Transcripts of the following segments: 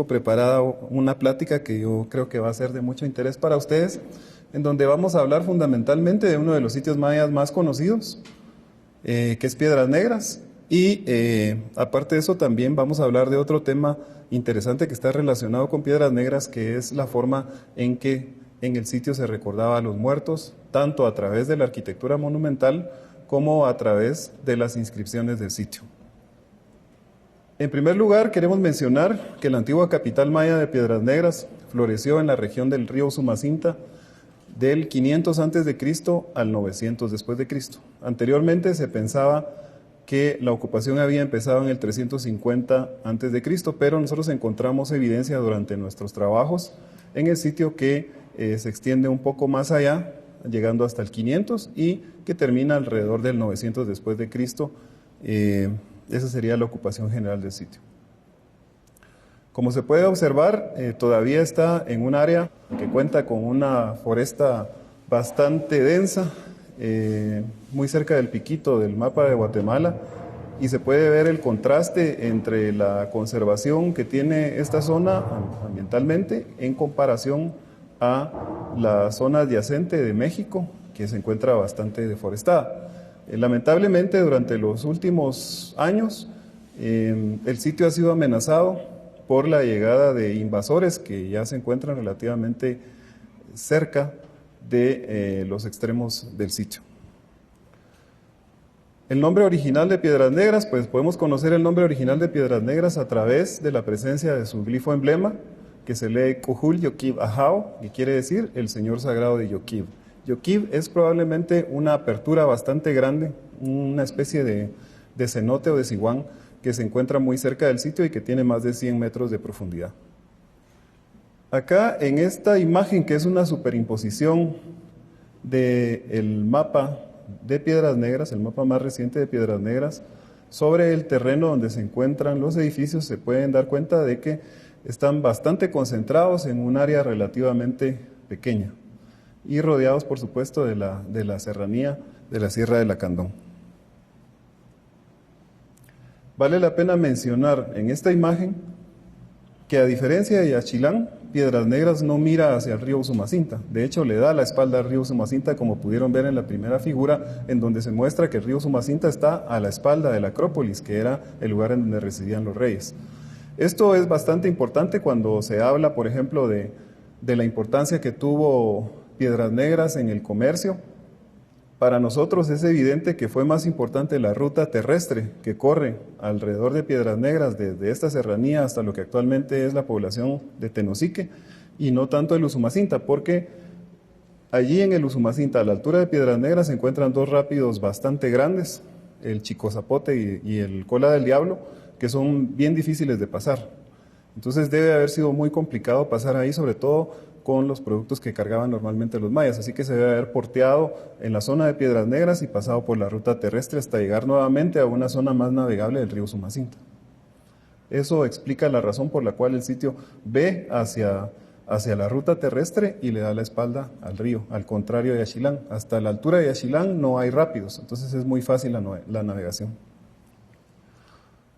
preparada una plática que yo creo que va a ser de mucho interés para ustedes, en donde vamos a hablar fundamentalmente de uno de los sitios mayas más conocidos, que es Piedras Negras, y aparte de eso también vamos a hablar de otro tema interesante que está relacionado con Piedras Negras, que es la forma en que en el sitio se recordaba a los muertos, tanto a través de la arquitectura monumental como a través de las inscripciones del sitio. En primer lugar, queremos mencionar que la antigua capital maya de Piedras Negras floreció en la región del río Usumacinta del 500 a.C. al 900 después de Cristo. Anteriormente se pensaba que la ocupación había empezado en el 350 a.C., pero nosotros encontramos evidencia durante nuestros trabajos en el sitio que se extiende un poco más allá, llegando hasta el 500 y que termina alrededor del 900 después de Cristo. Esa sería la ocupación general del sitio. Como se puede observar, todavía está en un área que cuenta con una foresta bastante densa, muy cerca del piquito del mapa de Guatemala, y se puede ver el contraste entre la conservación que tiene esta zona ambientalmente en comparación a la zona adyacente de México, que se encuentra bastante deforestada. Lamentablemente, durante los últimos años, el sitio ha sido amenazado por la llegada de invasores que ya se encuentran relativamente cerca de los extremos del sitio. El nombre original de Piedras Negras, pues podemos conocer el nombre original de Piedras Negras a través de la presencia de su glifo emblema, que se lee Cuhul Yoquib Ajao, que quiere decir el Señor Sagrado de Yoquib. Yoquib es probablemente una apertura bastante grande, una especie de cenote o de zaguán que se encuentra muy cerca del sitio y que tiene más de 100 metros de profundidad. Acá en esta imagen, que es una superimposición del mapa de Piedras Negras, el mapa más reciente de Piedras Negras, sobre el terreno donde se encuentran los edificios, se pueden dar cuenta de que están bastante concentrados en un área relativamente pequeña y rodeados, por supuesto, de la serranía de la Sierra de Lacandón. Vale la pena mencionar en esta imagen que, a diferencia de Yaxchilán, Piedras Negras no mira hacia el río Usumacinta. De hecho, le da la espalda al río Usumacinta, como pudieron ver en la primera figura, en donde se muestra que el río Usumacinta está a la espalda de la Acrópolis, que era el lugar en donde residían los reyes. Esto es bastante importante cuando se habla, por ejemplo, de la importancia que tuvo Piedras Negras en el comercio. Para nosotros es evidente que fue más importante la ruta terrestre que corre alrededor de Piedras Negras, desde esta serranía hasta lo que actualmente es la población de Tenosique, y no tanto el Usumacinta, porque allí en el Usumacinta, a la altura de Piedras Negras, se encuentran dos rápidos bastante grandes, el Chico Zapote y el Cola del Diablo, que son bien difíciles de pasar. Entonces debe haber sido muy complicado pasar ahí, sobre todo con los productos que cargaban normalmente los mayas, así que se debe haber porteado en la zona de Piedras Negras y pasado por la ruta terrestre hasta llegar nuevamente a una zona más navegable del río Usumacinta. Eso explica la razón por la cual el sitio ve hacia la ruta terrestre y le da la espalda al río, al contrario de Yaxchilán. Hasta la altura de Yaxchilán no hay rápidos, entonces es muy fácil la navegación.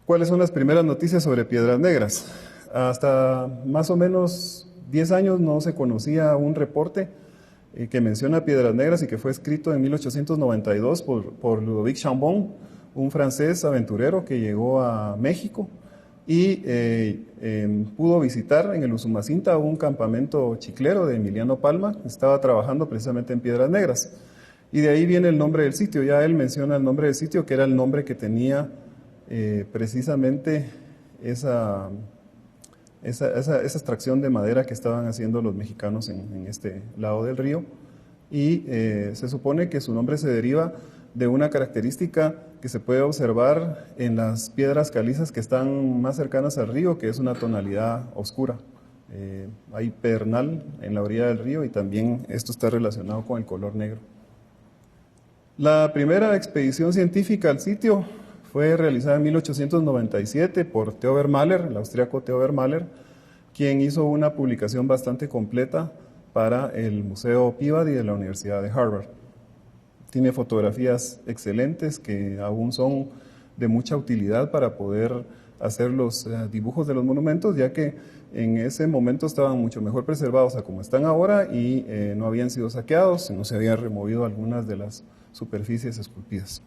¿Cuáles son las primeras noticias sobre Piedras Negras? Hasta más o menos 10 años no se conocía un reporte que menciona Piedras Negras y que fue escrito en 1892 por Ludovic Chambon, un francés aventurero que llegó a México y pudo visitar en el Usumacinta un campamento chiclero de Emiliano Palma. Estaba trabajando precisamente en Piedras Negras y de ahí viene el nombre del sitio. Ya él menciona el nombre del sitio, que era el nombre que tenía precisamente esa extracción de madera que estaban haciendo los mexicanos en este lado del río, y se supone que su nombre se deriva de una característica que se puede observar en las piedras calizas que están más cercanas al río, que es una tonalidad oscura. Hay pedernal en la orilla del río y también esto está relacionado con el color negro. La primera expedición científica al sitio fue realizada en 1897 por Theobert Mahler, el austríaco Theobert Mahler, quien hizo una publicación bastante completa para el Museo Peabody de la Universidad de Harvard. Tiene fotografías excelentes que aún son de mucha utilidad para poder hacer los dibujos de los monumentos, ya que en ese momento estaban mucho mejor preservados a como están ahora y no habían sido saqueados, no se habían removido algunas de las superficies esculpidas.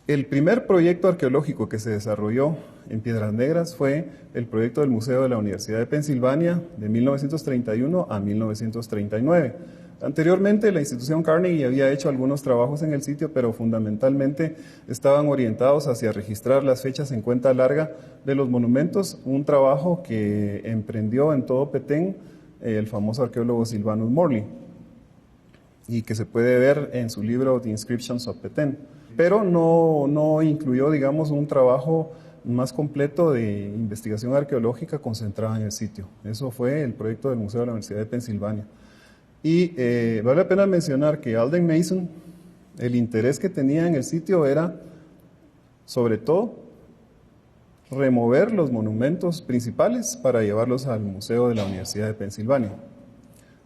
El primer proyecto arqueológico que se desarrolló en Piedras Negras fue el proyecto del Museo de la Universidad de Pensilvania de 1931 a 1939. Anteriormente, la institución Carnegie había hecho algunos trabajos en el sitio, pero fundamentalmente estaban orientados hacia registrar las fechas en cuenta larga de los monumentos, un trabajo que emprendió en todo Petén el famoso arqueólogo Sylvanus Morley, y que se puede ver en su libro The Inscriptions of Petén, pero no incluyó, digamos, un trabajo más completo de investigación arqueológica concentrada en el sitio. Eso fue el proyecto del Museo de la Universidad de Pensilvania. Y vale la pena mencionar que Alden Mason, el interés que tenía en el sitio era, sobre todo, remover los monumentos principales para llevarlos al Museo de la Universidad de Pensilvania.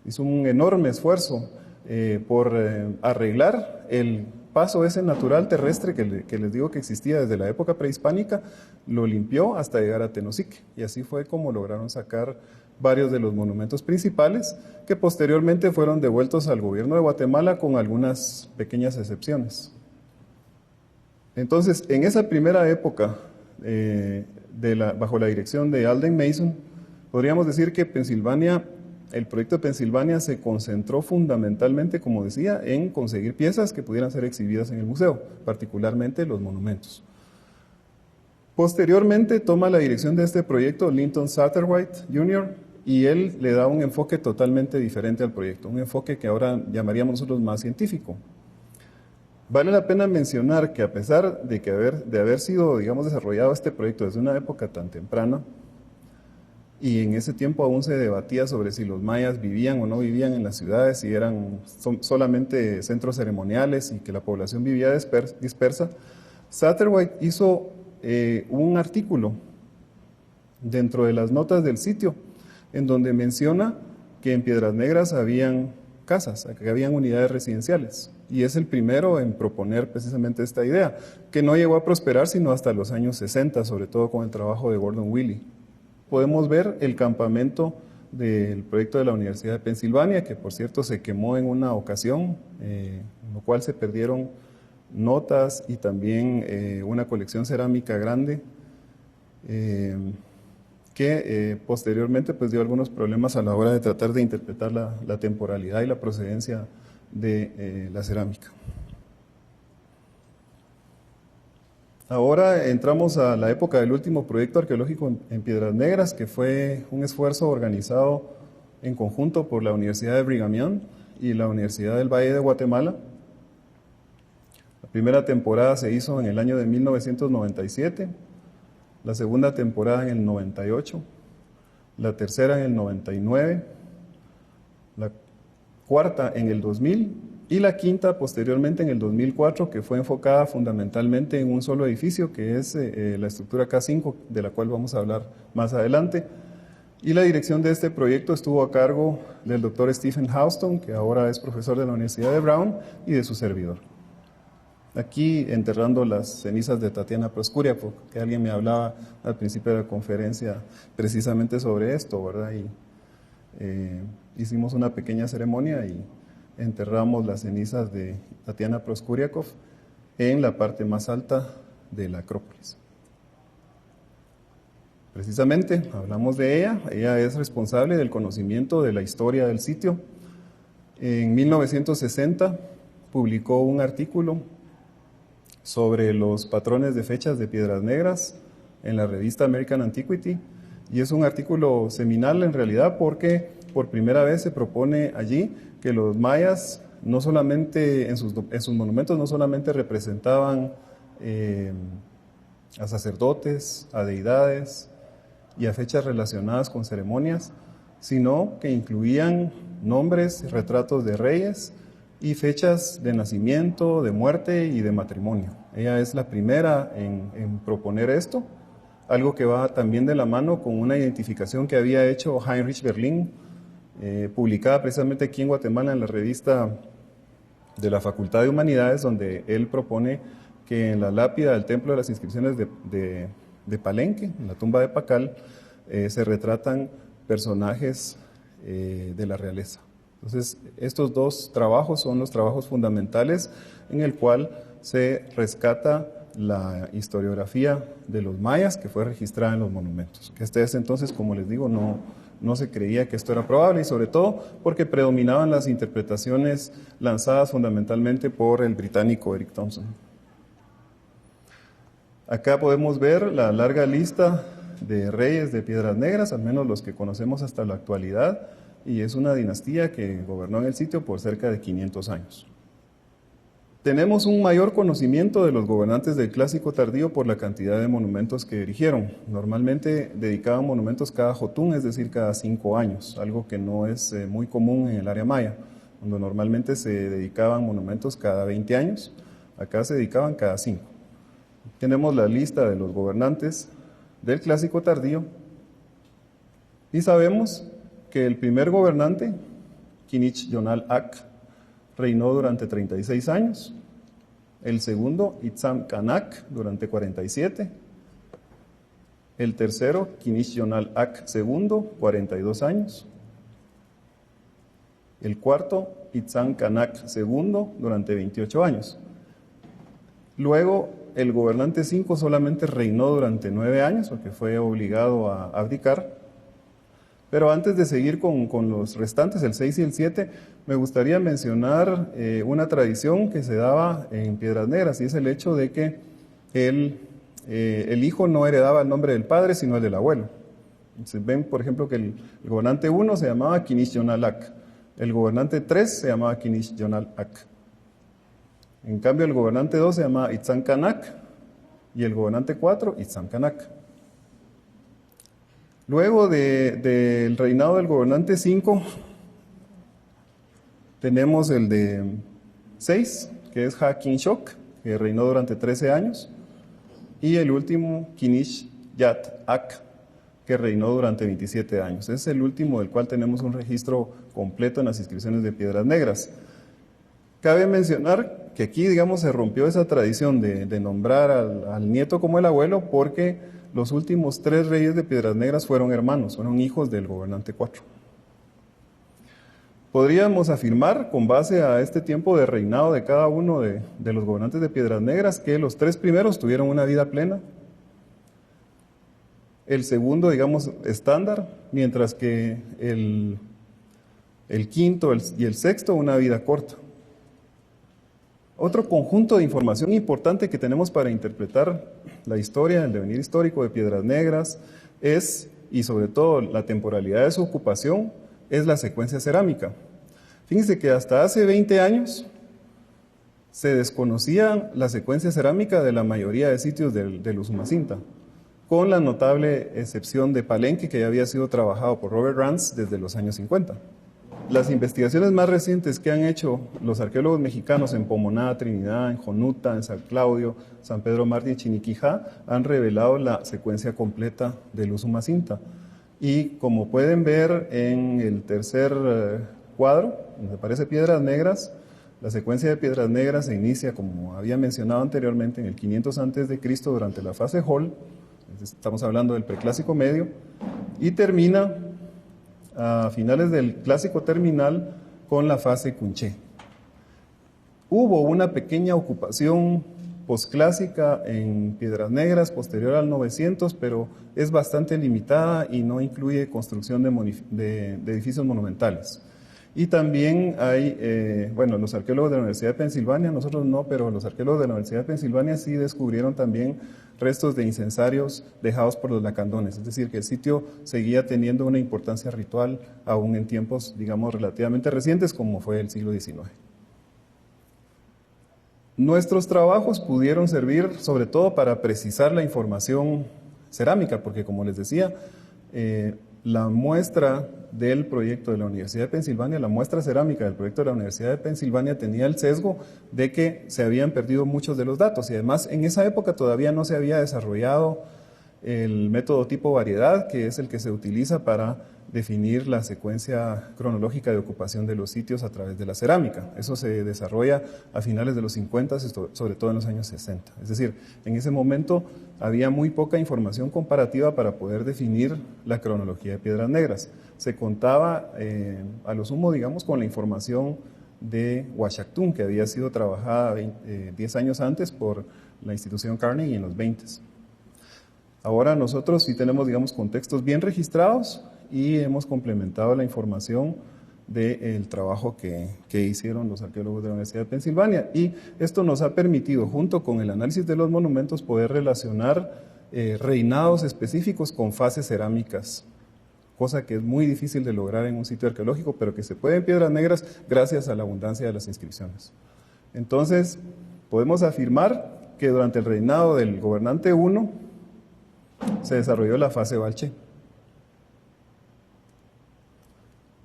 Hizo un enorme esfuerzo por arreglar el paso ese natural terrestre que les digo que existía desde la época prehispánica, lo limpió hasta llegar a Tenosique, y así fue como lograron sacar varios de los monumentos principales que posteriormente fueron devueltos al gobierno de Guatemala con algunas pequeñas excepciones. Entonces, en esa primera época, bajo la dirección de Alden Mason, podríamos decir que el proyecto de Pensilvania se concentró fundamentalmente, como decía, en conseguir piezas que pudieran ser exhibidas en el museo, particularmente los monumentos. Posteriormente toma la dirección de este proyecto Linton Satterwhite Jr., y él le da un enfoque totalmente diferente al proyecto, un enfoque que ahora llamaríamos nosotros más científico. Vale la pena mencionar que a pesar de haber sido, digamos, desarrollado este proyecto desde una época tan temprana, y en ese tiempo aún se debatía sobre si los mayas vivían o no vivían en las ciudades, si eran solamente centros ceremoniales y que la población vivía dispersa, Satterwhite hizo un artículo dentro de las notas del sitio, en donde menciona que en Piedras Negras habían casas, que habían unidades residenciales, y es el primero en proponer precisamente esta idea, que no llegó a prosperar sino hasta los años 60, sobre todo con el trabajo de Gordon Willey. Podemos ver el campamento del proyecto de la Universidad de Pensilvania, que por cierto se quemó en una ocasión, en lo cual se perdieron notas y también una colección cerámica grande, que posteriormente pues dio algunos problemas a la hora de tratar de interpretar la temporalidad y la procedencia de la cerámica. Ahora entramos a la época del último proyecto arqueológico en Piedras Negras, que fue un esfuerzo organizado en conjunto por la Universidad de Brigham Young y la Universidad del Valle de Guatemala. La primera temporada se hizo en el año de 1997, la segunda temporada en el 98, la tercera en el 99, la cuarta en el 2000 y la quinta posteriormente en el 2004, que fue enfocada fundamentalmente en un solo edificio, que es la estructura K5, de la cual vamos a hablar más adelante. Y la dirección de este proyecto estuvo a cargo del doctor Stephen Houston, que ahora es profesor de la Universidad de Brown, y de su servidor. Aquí enterrando las cenizas de Tatiana Proskuriakov, que alguien me hablaba al principio de la conferencia precisamente sobre esto, ¿verdad? Y hicimos una pequeña ceremonia y enterramos las cenizas de Tatiana Proskuriakov en la parte más alta de la Acrópolis. Precisamente hablamos de ella es responsable del conocimiento de la historia del sitio. En 1960 publicó un artículo sobre los patrones de fechas de Piedras Negras en la revista American Antiquity, y es un artículo seminal en realidad porque por primera vez se propone allí que los mayas no solamente en sus monumentos no solamente representaban a sacerdotes, a deidades y a fechas relacionadas con ceremonias, sino que incluían nombres, retratos de reyes y fechas de nacimiento, de muerte y de matrimonio. Ella es la primera en proponer esto, algo que va también de la mano con una identificación que había hecho Heinrich Berlin, publicada precisamente aquí en Guatemala en la revista de la Facultad de Humanidades, donde él propone que en la lápida del Templo de las Inscripciones de Palenque, en la tumba de Pacal, se retratan personajes de la realeza. Entonces, estos dos trabajos son los trabajos fundamentales en el cual se rescata la historiografía de los mayas que fue registrada en los monumentos. Que hasta ese entonces, como les digo, no se creía que esto era probable, y sobre todo porque predominaban las interpretaciones lanzadas fundamentalmente por el británico Eric Thompson. Acá podemos ver la larga lista de reyes de Piedras Negras, al menos los que conocemos hasta la actualidad, y es una dinastía que gobernó en el sitio por cerca de 500 años. Tenemos un mayor conocimiento de los gobernantes del Clásico Tardío por la cantidad de monumentos que erigieron. Normalmente dedicaban monumentos cada jotún, es decir, cada 5 años, algo que no es muy común en el área maya, donde normalmente se dedicaban monumentos cada 20 años, acá se dedicaban cada 5. Tenemos la lista de los gobernantes del Clásico Tardío y sabemos que el primer gobernante, Kinich Yonal Ak, reinó durante 36 años, el segundo, Itzam Kanak, durante 47, el tercero, Kinich Yonal Ak II, 42 años, el cuarto, Itzam Kanak II, durante 28 años. Luego, el gobernante 5 solamente reinó durante 9 años, porque fue obligado a abdicar. Pero antes de seguir con los restantes, el 6 y el 7, me gustaría mencionar una tradición que se daba en Piedras Negras, y es el hecho de que el hijo no heredaba el nombre del padre, sino el del abuelo. Entonces, ven, por ejemplo, que el gobernante 1 se llamaba Kinich Yonal Ak, el gobernante 3 se llamaba Kinich Yonal Ak. En cambio, el gobernante 2 se llamaba Itzam Kanak, y el gobernante 4, Itzam Kanak. Luego del reinado del gobernante 5, tenemos el de 6, que es Ha Kinshok, que reinó durante 13 años, y el último, Kinich Yat Ak, que reinó durante 27 años. Es el último del cual tenemos un registro completo en las inscripciones de Piedras Negras. Cabe mencionar que aquí, digamos, se rompió esa tradición de nombrar al nieto como el abuelo, porque los últimos 3 reyes de Piedras Negras fueron hermanos, fueron hijos del gobernante 4. Podríamos afirmar, con base a este tiempo de reinado de cada uno de los gobernantes de Piedras Negras, que los 3 primeros tuvieron una vida plena, el segundo, digamos, estándar, mientras que el quinto y el sexto una vida corta. Otro conjunto de información importante que tenemos para interpretar la historia, el devenir histórico de Piedras Negras, y sobre todo la temporalidad de su ocupación, es la secuencia cerámica. Fíjense que hasta hace 20 años se desconocía la secuencia cerámica de la mayoría de sitios del Usumacinta, con la notable excepción de Palenque, que ya había sido trabajado por Robert Rance desde los años 50. Las investigaciones más recientes que han hecho los arqueólogos mexicanos en Pomoná, Trinidad, en Jonuta, en San Claudio, San Pedro Mártir y Chiniquijá han revelado la secuencia completa del Usumacinta. Y como pueden ver en el tercer cuadro, donde aparece Piedras Negras, la secuencia de Piedras Negras se inicia, como había mencionado anteriormente, en el 500 a.C. durante la fase Hall, estamos hablando del preclásico medio, y termina a finales del clásico terminal con la fase Cunché. Hubo una pequeña ocupación posclásica en Piedras Negras posterior al 900, pero es bastante limitada y no incluye construcción de edificios monumentales. Y también hay, los arqueólogos de la Universidad de Pensilvania, nosotros no, pero los arqueólogos de la Universidad de Pensilvania sí descubrieron también restos de incensarios dejados por los lacandones, es decir, que el sitio seguía teniendo una importancia ritual aún en tiempos, digamos, relativamente recientes, como fue el siglo XIX. Nuestros trabajos pudieron servir sobre todo para precisar la información cerámica, porque como les decía, la muestra del proyecto de la Universidad de Pensilvania, la muestra cerámica del proyecto de la Universidad de Pensilvania tenía el sesgo de que se habían perdido muchos de los datos, y además en esa época todavía no se había desarrollado el método tipo variedad, que es el que se utiliza para definir la secuencia cronológica de ocupación de los sitios a través de la cerámica. Eso se desarrolla a finales de los 50, sobre todo en los años 60. Es decir, en ese momento había muy poca información comparativa para poder definir la cronología de Piedras Negras. Se contaba a lo sumo, digamos, con la información de Huachactún, que había sido trabajada 10 años antes por la institución Carnegie en los 20. Ahora nosotros sí tenemos, digamos, contextos bien registrados y hemos complementado la información del trabajo que hicieron los arqueólogos de la Universidad de Pensilvania. Y esto nos ha permitido, junto con el análisis de los monumentos, poder relacionar reinados específicos con fases cerámicas, cosa que es muy difícil de lograr en un sitio arqueológico, pero que se puede en Piedras Negras gracias a la abundancia de las inscripciones. Entonces, podemos afirmar que durante el reinado del gobernante 1 se desarrolló la fase Balché.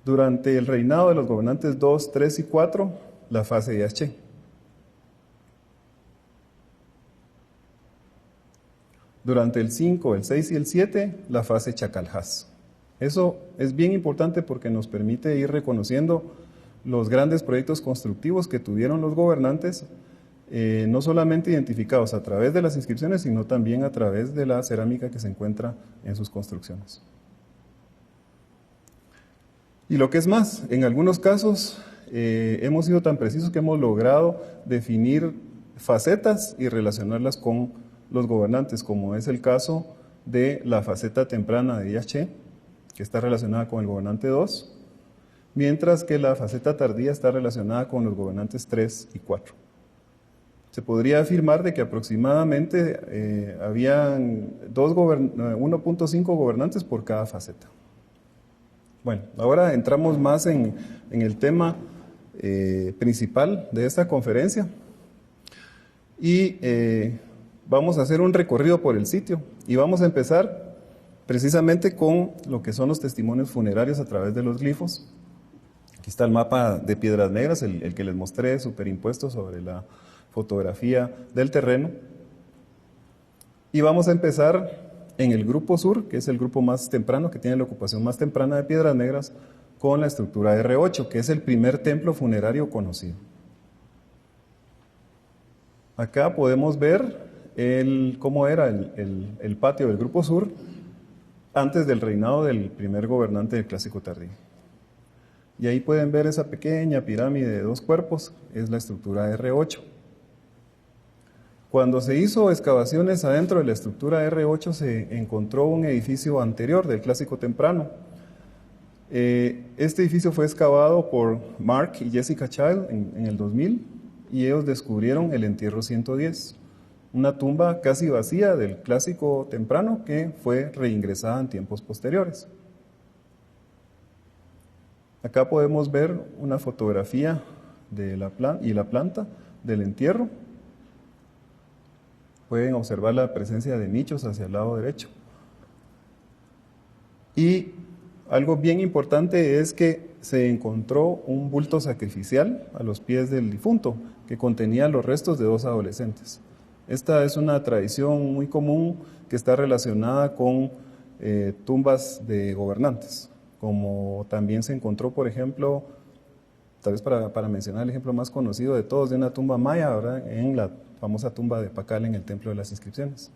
Durante el reinado de los gobernantes 2, 3 y 4, la fase Yaxché. Durante el 5, el 6 y el 7, la fase Chacaljás. Eso es bien importante porque nos permite ir reconociendo los grandes proyectos constructivos que tuvieron los gobernantes, no solamente identificados a través de las inscripciones, sino también a través de la cerámica que se encuentra en sus construcciones. Y lo que es más, en algunos casos hemos sido tan precisos que hemos logrado definir facetas y relacionarlas con los gobernantes, como es el caso de la faceta temprana de Yaxché, que está relacionada con el gobernante 2, mientras que la faceta tardía está relacionada con los gobernantes 3 y 4. Se podría afirmar de que aproximadamente habían 1.5 gobernantes por cada faceta. Bueno, ahora entramos más en el tema principal de esta conferencia y vamos a hacer un recorrido por el sitio y vamos a empezar precisamente con lo que son los testimonios funerarios a través de los glifos. Aquí está el mapa de Piedras Negras, el que les mostré superimpuesto sobre la fotografía del terreno. Y vamos a empezar en el grupo sur, que es el grupo más temprano, que tiene la ocupación más temprana de Piedras Negras, con la estructura R8, que es el primer templo funerario conocido. Acá podemos ver cómo era el patio del grupo sur antes del reinado del primer gobernante del Clásico Tardío. Y ahí pueden ver esa pequeña pirámide de 2 cuerpos, es la estructura R8. Cuando se hizo excavaciones adentro de la estructura R8 se encontró un edificio anterior del Clásico Temprano. Este edificio fue excavado por Mark y Jessica Child en el 2000 y ellos descubrieron el entierro 110, una tumba casi vacía del Clásico Temprano que fue reingresada en tiempos posteriores. Acá podemos ver una fotografía de la planta del entierro. Pueden observar la presencia de nichos hacia el lado derecho. Y algo bien importante es que se encontró un bulto sacrificial a los pies del difunto que contenía los restos de 2 adolescentes. Esta es una tradición muy común que está relacionada con tumbas de gobernantes, como también se encontró, por ejemplo, tal vez para mencionar el ejemplo más conocido de todos, de una tumba maya, ¿verdad?, en la famosa tumba de Pacal en el Templo de las Inscripciones.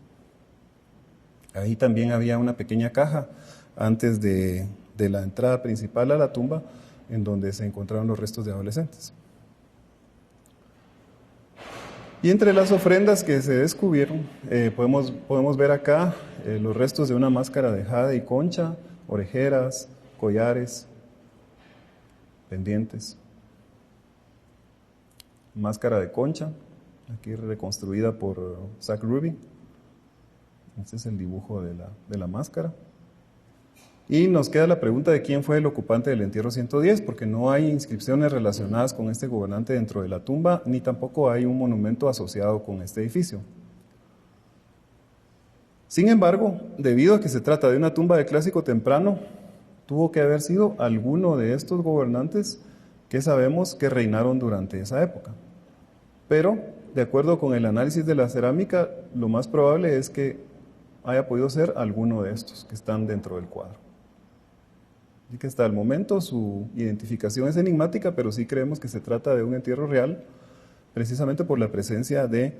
Ahí también había una pequeña caja antes de la entrada principal a la tumba, en donde se encontraron los restos de adolescentes. Y entre las ofrendas que se descubrieron, podemos ver acá los restos de una máscara de jade y concha, orejeras, collares, pendientes. Máscara de concha, aquí reconstruida por Zach Ruby. Este es el dibujo de la máscara. Y nos queda la pregunta de quién fue el ocupante del entierro 110, porque no hay inscripciones relacionadas con este gobernante dentro de la tumba, ni tampoco hay un monumento asociado con este edificio. Sin embargo, debido a que se trata de una tumba de Clásico Temprano, tuvo que haber sido alguno de estos gobernantes que sabemos que reinaron durante esa época. Pero, de acuerdo con el análisis de la cerámica, lo más probable es que haya podido ser alguno de estos que están dentro del cuadro. Así que hasta el momento su identificación es enigmática, pero sí creemos que se trata de un entierro real, precisamente por la presencia de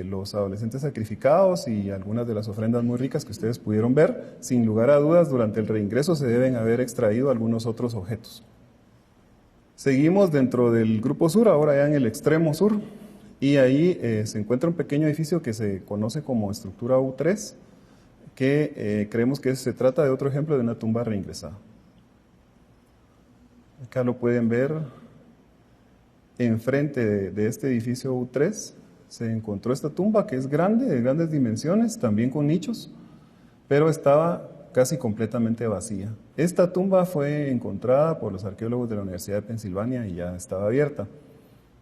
los adolescentes sacrificados y algunas de las ofrendas muy ricas que ustedes pudieron ver. Sin lugar a dudas, durante el reingreso se deben haber extraído algunos otros objetos. Seguimos dentro del grupo sur, ahora ya en el extremo sur, y ahí se encuentra un pequeño edificio que se conoce como estructura U3, que creemos que se trata de otro ejemplo de una tumba reingresada. Acá lo pueden ver. Enfrente de este edificio U3 se encontró esta tumba que es grande, de grandes dimensiones, también con nichos, pero estaba casi completamente vacía. Esta tumba fue encontrada por los arqueólogos de la Universidad de Pensilvania y ya estaba abierta.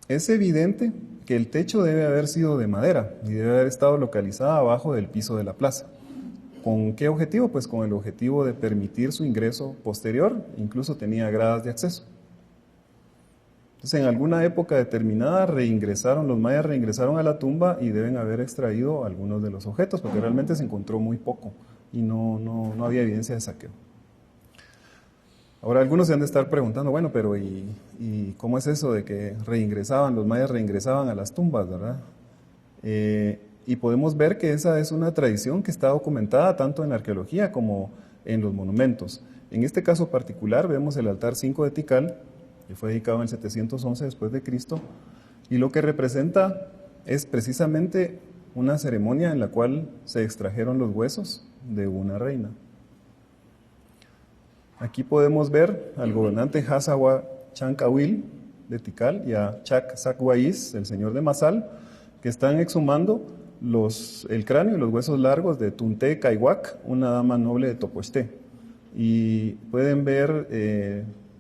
Es evidente que el techo debe haber sido de madera y debe haber estado localizada abajo del piso de la plaza. ¿Con qué objetivo? Pues con el objetivo de permitir su ingreso posterior, incluso tenía gradas de acceso. Entonces, en alguna época determinada los mayas reingresaron a la tumba y deben haber extraído algunos de los objetos, porque realmente se encontró muy poco y no había evidencia de saqueo. Ahora algunos se han de estar preguntando, bueno, pero ¿y cómo es eso de que los mayas reingresaban a las tumbas, verdad? Y podemos ver que esa es una tradición que está documentada tanto en la arqueología como en los monumentos. En este caso particular vemos el altar 5 de Tikal, que fue dedicado en el 711 después de Cristo, y lo que representa es precisamente una ceremonia en la cual se extrajeron los huesos de una reina. Aquí podemos ver al gobernante Hazawa Chancawil de Tikal y a Chac Sakwais, el señor de Masal, que están exhumando el cráneo y los huesos largos de Tunte Kaiwak, una dama noble de Topoxté. Y pueden ver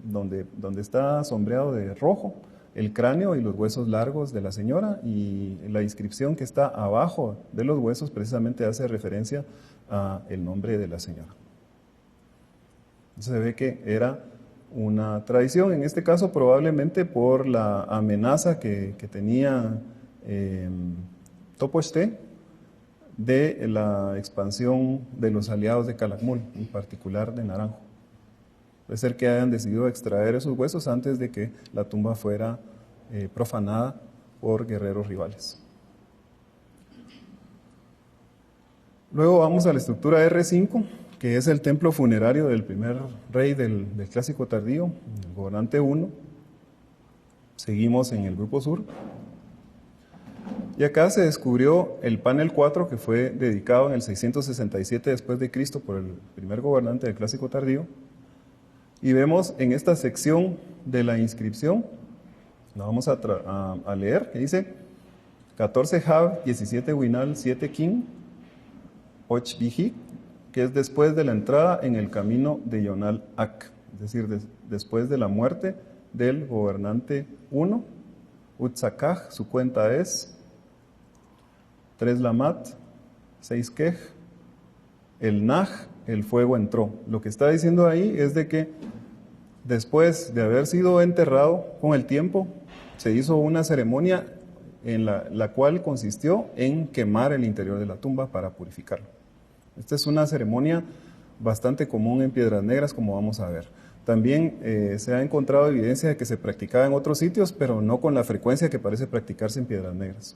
donde está sombreado de rojo el cráneo y los huesos largos de la señora, y la inscripción que está abajo de los huesos precisamente hace referencia al nombre de la señora. Se ve que era una tradición, en este caso probablemente por la amenaza que tenía Topoxté de la expansión de los aliados de Calakmul, en particular de Naranjo. Puede ser que hayan decidido extraer esos huesos antes de que la tumba fuera profanada por guerreros rivales. Luego vamos a la estructura R5, que es el templo funerario del primer rey del Clásico Tardío, el gobernante 1. Seguimos en el grupo sur. Y acá se descubrió el panel 4, que fue dedicado en el 667 después de Cristo por el primer gobernante del Clásico Tardío. Y vemos en esta sección de la inscripción, la vamos a leer, que dice 14 Jab, 17 Winal, 7 Kin, 8 Biji, que es después de la entrada en el camino de Yonal Ak, es decir, después de la muerte del gobernante 1. Utsakaj, su cuenta es 3 Lamat, 6 Kej, el Naj, el fuego entró. Lo que está diciendo ahí es de que después de haber sido enterrado, con el tiempo se hizo una ceremonia en la cual consistió en quemar el interior de la tumba para purificarlo. Esta es una ceremonia bastante común en Piedras Negras, como vamos a ver. También se ha encontrado evidencia de que se practicaba en otros sitios, pero no con la frecuencia que parece practicarse en Piedras Negras.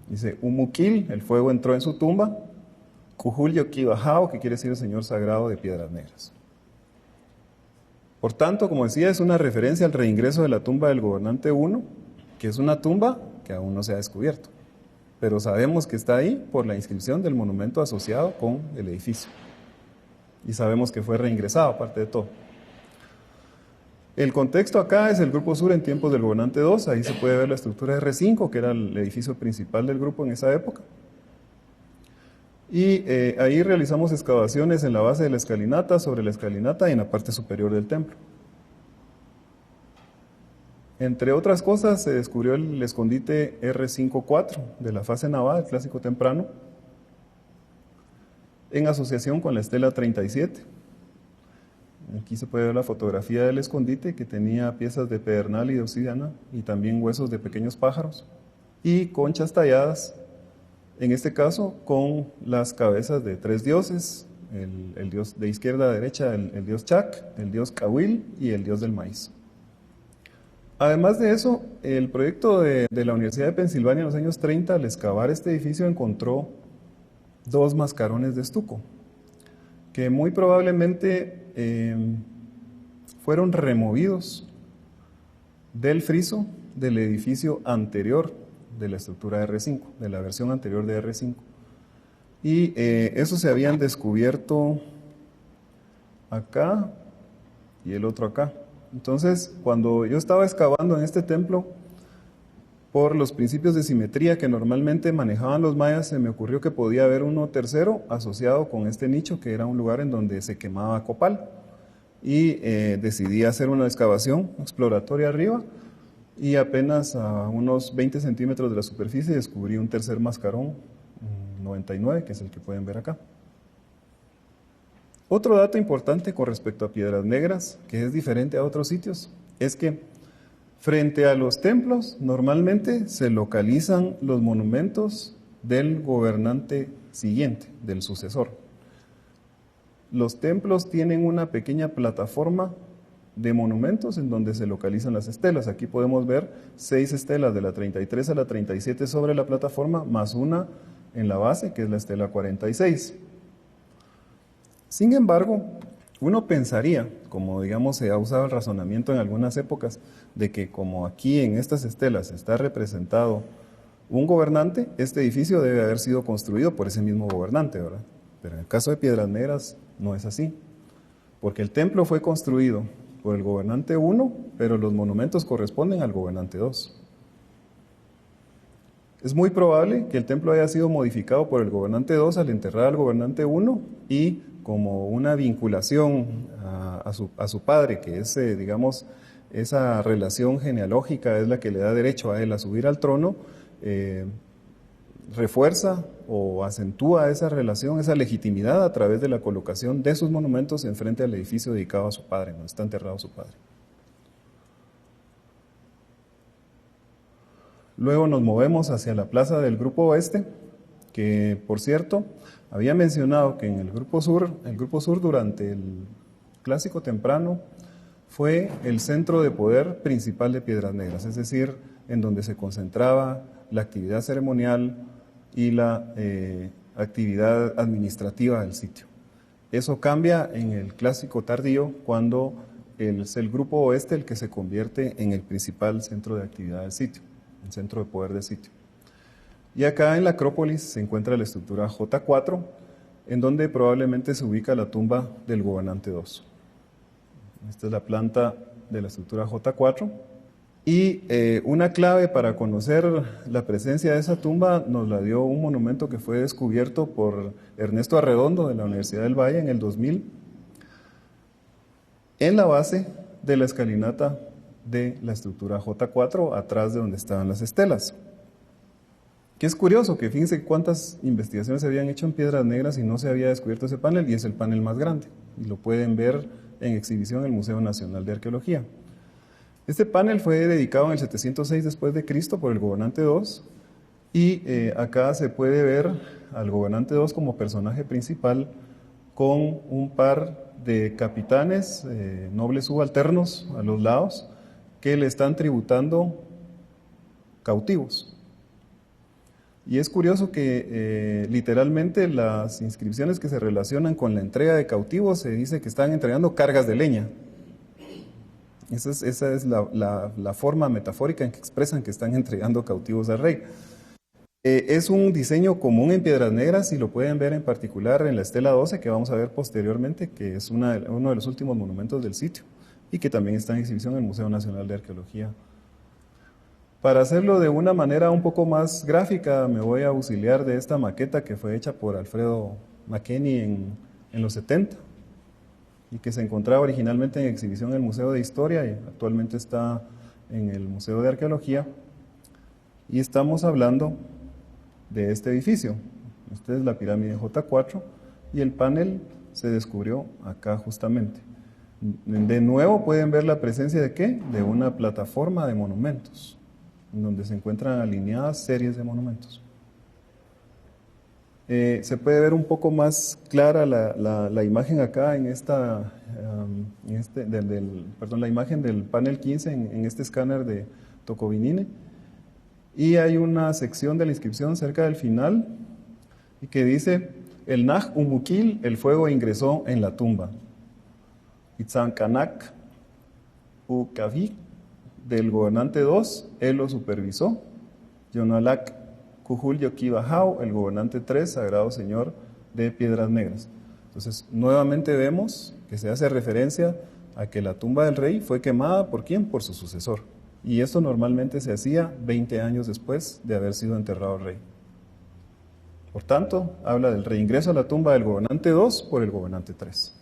Dice, Umukil, el fuego entró en su tumba, Kujulyo Kibajao, que quiere decir el Señor Sagrado de Piedras Negras. Por tanto, como decía, es una referencia al reingreso de la tumba del gobernante 1, que es una tumba que aún no se ha descubierto, pero sabemos que está ahí por la inscripción del monumento asociado con el edificio. Y sabemos que fue reingresado, aparte de todo. El contexto acá es el grupo sur en tiempos del gobernante 2, ahí se puede ver la estructura R5, que era el edificio principal del grupo en esa época. Y ahí realizamos excavaciones en la base de la escalinata, sobre la escalinata y en la parte superior del templo. Entre otras cosas, se descubrió el escondite R54 de la fase naval, el clásico temprano, en asociación con la estela 37. Aquí se puede ver la fotografía del escondite, que tenía piezas de pedernal y de obsidiana y también huesos de pequeños pájaros y conchas talladas en este caso con las cabezas de 3 dioses, el dios de izquierda a derecha, el dios Chac, el dios Cahuil y el dios del maíz. Además de eso, el proyecto de la Universidad de Pensilvania en los años 30, al excavar este edificio, encontró 2 mascarones de estuco, que muy probablemente fueron removidos del friso del edificio anterior de la estructura R5, de la versión anterior de R5. Y esos se habían descubierto acá y el otro acá. Entonces, cuando yo estaba excavando en este templo, por los principios de simetría que normalmente manejaban los mayas, se me ocurrió que podía haber uno tercero asociado con este nicho, que era un lugar en donde se quemaba copal. Y decidí hacer una excavación exploratoria arriba, y apenas a unos 20 centímetros de la superficie descubrí un tercer mascarón, 99, que es el que pueden ver acá. Otro dato importante con respecto a Piedras Negras, que es diferente a otros sitios, es que frente a los templos normalmente se localizan los monumentos del gobernante siguiente, del sucesor. Los templos tienen una pequeña plataforma de monumentos en donde se localizan las estelas. Aquí podemos ver 6 estelas de la 33 a la 37 sobre la plataforma, más una en la base, que es la estela 46. Sin embargo, uno pensaría, como digamos se ha usado el razonamiento en algunas épocas, de que como aquí en estas estelas está representado un gobernante, este edificio debe haber sido construido por ese mismo gobernante, ¿verdad? Pero en el caso de Piedras Negras no es así, porque el templo fue construido por el gobernante 1, pero los monumentos corresponden al gobernante 2. Es muy probable que el templo haya sido modificado por el gobernante 2 al enterrar al gobernante 1 y como una vinculación a su padre, que es, digamos, esa relación genealógica es la que le da derecho a él a subir al trono, refuerza o acentúa esa relación, esa legitimidad a través de la colocación de sus monumentos enfrente al edificio dedicado a su padre, donde está enterrado su padre. Luego nos movemos hacia la plaza del Grupo Oeste, que por cierto, había mencionado que en el Grupo Sur durante el Clásico Temprano fue el centro de poder principal de Piedras Negras, es decir, en donde se concentraba la actividad ceremonial y la actividad administrativa del sitio. Eso cambia en el Clásico Tardío, cuando es el Grupo Oeste el que se convierte en el principal centro de actividad del sitio, el centro de poder del sitio. Y acá en la Acrópolis se encuentra la estructura J4, en donde probablemente se ubica la tumba del gobernante 2. Esta es la planta de la estructura J4. Y una clave para conocer la presencia de esa tumba nos la dio un monumento que fue descubierto por Ernesto Arredondo de la Universidad del Valle en el 2000, en la base de la escalinata de la estructura J4, atrás de donde estaban las estelas. Que es curioso, que fíjense cuántas investigaciones se habían hecho en Piedras Negras y no se había descubierto ese panel, y es el panel más grande, y lo pueden ver en exhibición en el Museo Nacional de Arqueología. Este panel fue dedicado en el 706 después de Cristo por el gobernante 2, y acá se puede ver al gobernante 2 como personaje principal, con un par de capitanes, nobles subalternos a los lados, que le están tributando cautivos. Y es curioso que literalmente las inscripciones que se relacionan con la entrega de cautivos se dice que están entregando cargas de leña. Esa es la forma metafórica en que expresan que están entregando cautivos al rey. Es un diseño común en Piedras Negras y lo pueden ver en particular en la estela 12, que vamos a ver posteriormente, que es uno de los últimos monumentos del sitio y que también está en exhibición en el Museo Nacional de Arqueología. Para hacerlo de una manera un poco más gráfica, me voy a auxiliar de esta maqueta que fue hecha por Alfredo McKenney en los 70 y que se encontraba originalmente en exhibición en el Museo de Historia y actualmente está en el Museo de Arqueología. Y estamos hablando de este edificio. Esta es la pirámide J4 y el panel se descubrió acá justamente. De nuevo pueden ver la presencia de ¿qué? De una plataforma de monumentos, en donde se encuentran alineadas series de monumentos. Se puede ver un poco más clara la imagen acá en la imagen del panel 15 en este escáner de Tocovinine. Y hay una sección de la inscripción cerca del final y que dice: el Naj Umukil, el fuego ingresó en la tumba. Itzancanak Ukavi, del gobernante 2, él lo supervisó. Yonalak Kujul Yokibahau, el gobernante 3, Sagrado Señor de Piedras Negras. Entonces, nuevamente vemos que se hace referencia a que la tumba del rey fue quemada, ¿por quién? Por su sucesor. Y esto normalmente se hacía 20 años después de haber sido enterrado el rey. Por tanto, habla del reingreso a la tumba del gobernante 2 por el gobernante 3.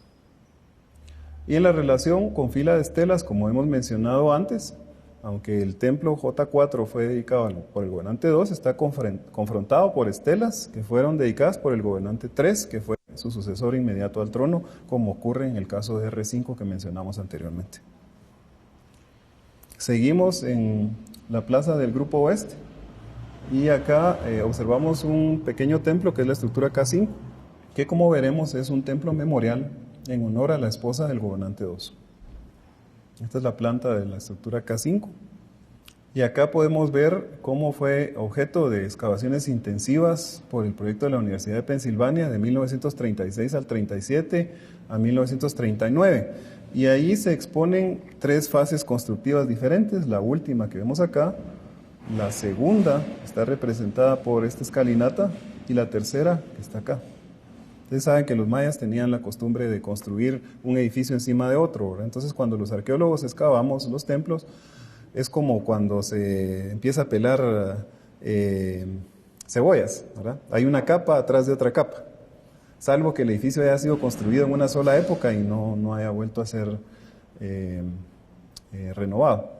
Y en la relación con fila de estelas, como hemos mencionado antes, aunque el templo J4 fue dedicado por el gobernante 2, está confrontado por estelas que fueron dedicadas por el gobernante 3, que fue su sucesor inmediato al trono, como ocurre en el caso de R5 que mencionamos anteriormente. Seguimos en la plaza del Grupo Oeste y acá observamos un pequeño templo que es la estructura K5, que como veremos es un templo memorial en honor a la esposa del gobernante 2. Esta es la planta de la estructura K5. Y acá podemos ver cómo fue objeto de excavaciones intensivas por el proyecto de la Universidad de Pensilvania de 1936 al 37 a 1939. Y ahí se exponen 3 fases constructivas diferentes. La última que vemos acá, la segunda está representada por esta escalinata y la tercera que está acá. Ustedes saben que los mayas tenían la costumbre de construir un edificio encima de otro, ¿verdad? Entonces, cuando los arqueólogos excavamos los templos, es como cuando se empieza a pelar cebollas, ¿verdad? Hay una capa atrás de otra capa, salvo que el edificio haya sido construido en una sola época y no haya vuelto a ser renovado.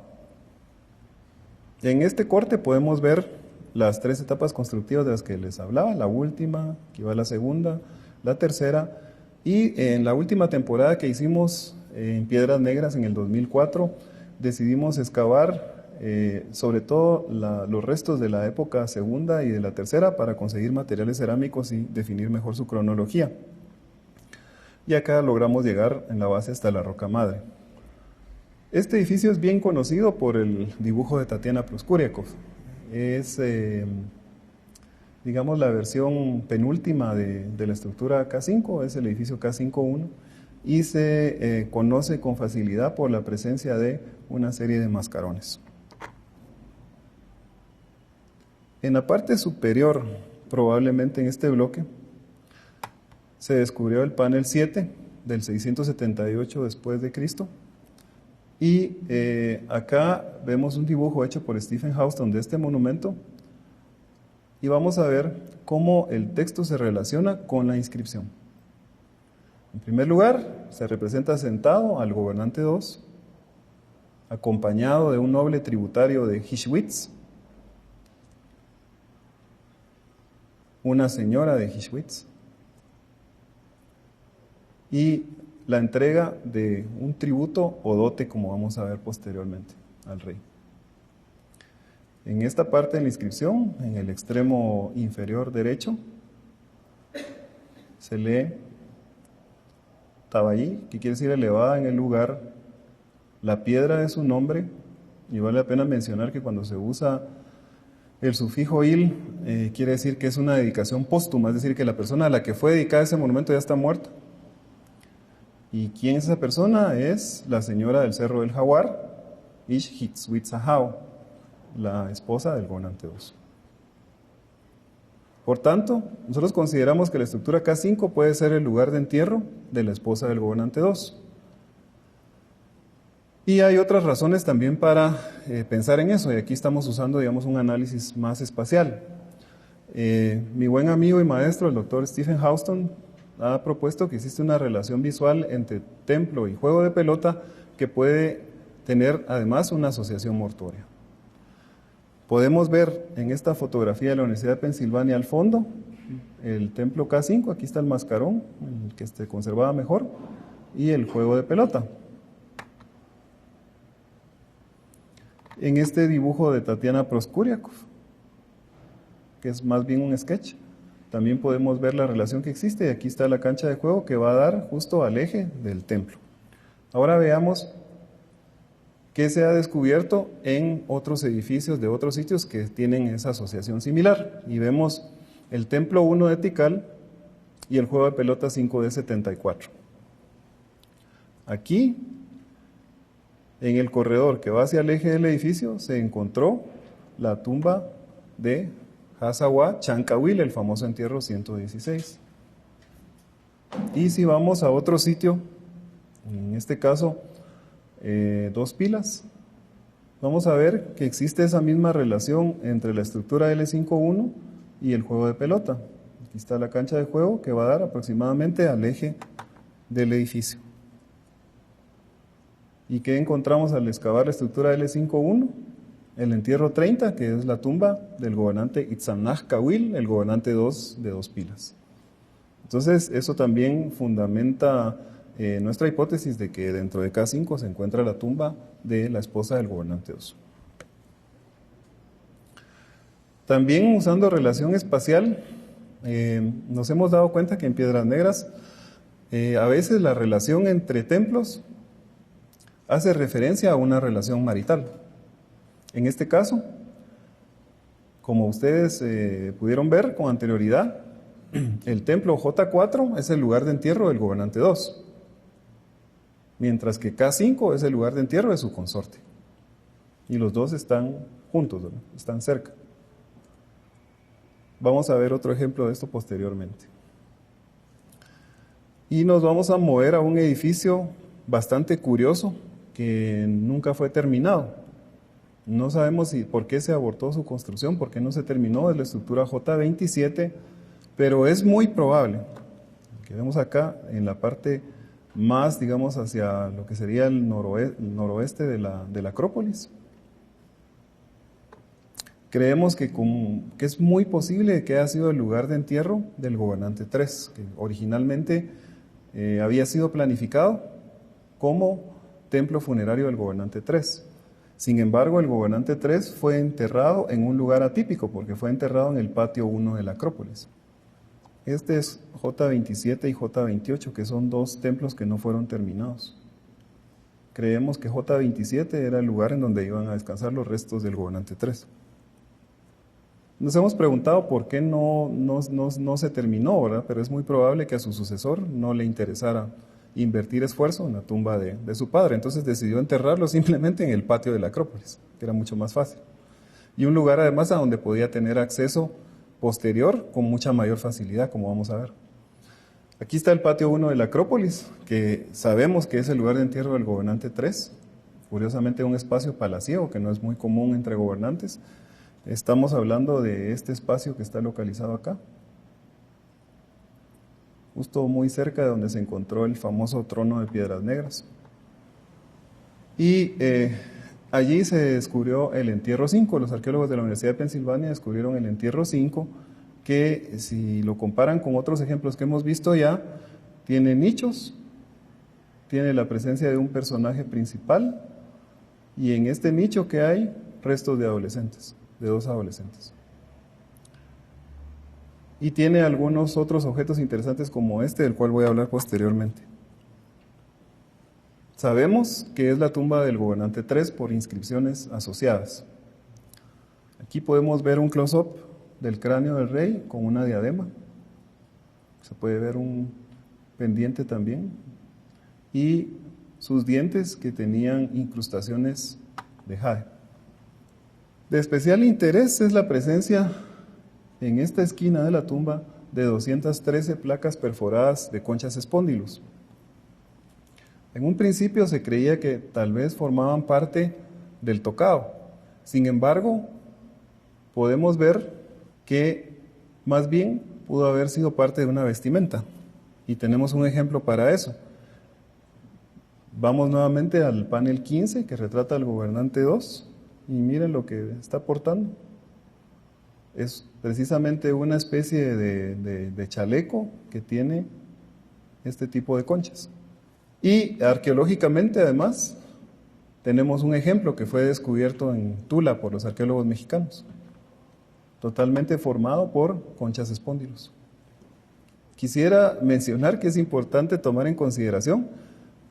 En este corte podemos ver las 3 etapas constructivas de las que les hablaba, la última, que iba a la segunda, la tercera, y en la última temporada que hicimos en Piedras Negras en el 2004, decidimos excavar sobre todo los restos de la época segunda y de la tercera para conseguir materiales cerámicos y definir mejor su cronología. Y acá logramos llegar en la base hasta la roca madre. Este edificio es bien conocido por el dibujo de Tatiana Proskuriakov. Es digamos la versión penúltima de la estructura K5, es el edificio K5-1 y se conoce con facilidad por la presencia de una serie de mascarones. En la parte superior, probablemente en este bloque, se descubrió el panel 7 del 678 después de Cristo y acá vemos un dibujo hecho por Stephen Houston de este monumento. Y vamos a ver cómo el texto se relaciona con la inscripción. En primer lugar, se representa sentado al gobernante 2, acompañado de un noble tributario de Hishwitz, una señora de Hishwitz, y la entrega de un tributo o dote, como vamos a ver posteriormente, al rey. En esta parte de la inscripción, en el extremo inferior derecho, se lee Tabayí, que quiere decir elevada en el lugar, la piedra de su nombre, y vale la pena mencionar que cuando se usa el sufijo il, quiere decir que es una dedicación póstuma, es decir, que la persona a la que fue dedicada ese monumento ya está muerta. ¿Y quién es esa persona? Es la señora del Cerro del Jaguar, Ish Hitzwitzahau, la esposa del gobernante 2. Por tanto, nosotros consideramos que la estructura K5 puede ser el lugar de entierro de la esposa del gobernante 2. Y hay otras razones también para pensar en eso, y aquí estamos usando, digamos, un análisis más espacial. Mi buen amigo y maestro, el doctor Stephen Houston, ha propuesto que existe una relación visual entre templo y juego de pelota que puede tener además una asociación mortuoria. Podemos ver en esta fotografía de la Universidad de Pensilvania al fondo el templo K5, aquí está el mascarón, el que se conservaba mejor, y el juego de pelota. En este dibujo de Tatiana Proskuriakov, que es más bien un sketch, también podemos ver la relación que existe. Y aquí está la cancha de juego que va a dar justo al eje del templo. Ahora veamos qué se ha descubierto en otros edificios de otros sitios que tienen esa asociación similar. Y vemos el templo 1 de Tikal y el juego de pelota 5 de 74. Aquí, en el corredor que va hacia el eje del edificio, se encontró la tumba de Hazawa Chancawil, el famoso entierro 116. Y si vamos a otro sitio, en este caso, Dos Pilas, vamos a ver que existe esa misma relación entre la estructura L5-1 y el juego de pelota. Aquí está la cancha de juego que va a dar aproximadamente al eje del edificio. ¿Y qué encontramos al excavar la estructura L5-1? El entierro 30, que es la tumba del gobernante Itzamnaj Kawil, el gobernante 2 de Dos Pilas. Entonces, eso también fundamenta nuestra hipótesis de que dentro de K5 se encuentra la tumba de la esposa del gobernante 2. También usando relación espacial, nos hemos dado cuenta que en Piedras Negras a veces la relación entre templos hace referencia a una relación marital. En este caso, como ustedes pudieron ver con anterioridad, el templo J4 es el lugar de entierro del gobernante 2, mientras que K5 es el lugar de entierro de su consorte. Y los dos están juntos, ¿verdad? Están cerca. Vamos a ver otro ejemplo de esto posteriormente. Y nos vamos a mover a un edificio bastante curioso que nunca fue terminado. No sabemos por qué se abortó su construcción, por qué no se terminó, es la estructura J27, pero es muy probable que vemos acá en la parte más, digamos, hacia lo que sería el noroeste de la Acrópolis. Creemos que es muy posible que haya sido el lugar de entierro del gobernante 3, que originalmente había sido planificado como templo funerario del gobernante 3. Sin embargo, el gobernante 3 fue enterrado en un lugar atípico, porque fue enterrado en el patio 1 de la Acrópolis. Este es J27 y J28, que son dos templos que no fueron terminados. Creemos que J27 era el lugar en donde iban a descansar los restos del gobernante 3. Nos hemos preguntado por qué no se terminó, ¿verdad? Pero es muy probable que a su sucesor no le interesara invertir esfuerzo en la tumba de su padre. Entonces decidió enterrarlo simplemente en el patio de la Acrópolis, que era mucho más fácil. Y un lugar además a donde podía tener acceso posterior con mucha mayor facilidad, como vamos a ver. Aquí está el patio 1 de la Acrópolis, que sabemos que es el lugar de entierro del gobernante 3. Curiosamente un espacio palaciego, que no es muy común entre gobernantes. Estamos hablando de este espacio que está localizado acá, justo muy cerca de donde se encontró el famoso trono de Piedras Negras. Y allí se descubrió el entierro 5. Los arqueólogos de la Universidad de Pensilvania descubrieron el entierro 5, que si lo comparan con otros ejemplos que hemos visto ya, tiene nichos, tiene la presencia de un personaje principal, y en este nicho que hay, restos de adolescentes, de 2 adolescentes. Y tiene algunos otros objetos interesantes como este, del cual voy a hablar posteriormente. Sabemos que es la tumba del gobernante 3 por inscripciones asociadas. Aquí podemos ver un close-up del cráneo del rey con una diadema. Se puede ver un pendiente también. Y sus dientes que tenían incrustaciones de jade. De especial interés es la presencia en esta esquina de la tumba de 213 placas perforadas de conchas espóndilos. En un principio se creía que tal vez formaban parte del tocado. Sin embargo, podemos ver que más bien pudo haber sido parte de una vestimenta. Y tenemos un ejemplo para eso. Vamos nuevamente al panel 15 que retrata al gobernante 2 y miren lo que está portando. Es precisamente una especie de chaleco que tiene este tipo de conchas. Y arqueológicamente además tenemos un ejemplo que fue descubierto en Tula por los arqueólogos mexicanos, totalmente formado por conchas espóndilos. Quisiera mencionar que es importante tomar en consideración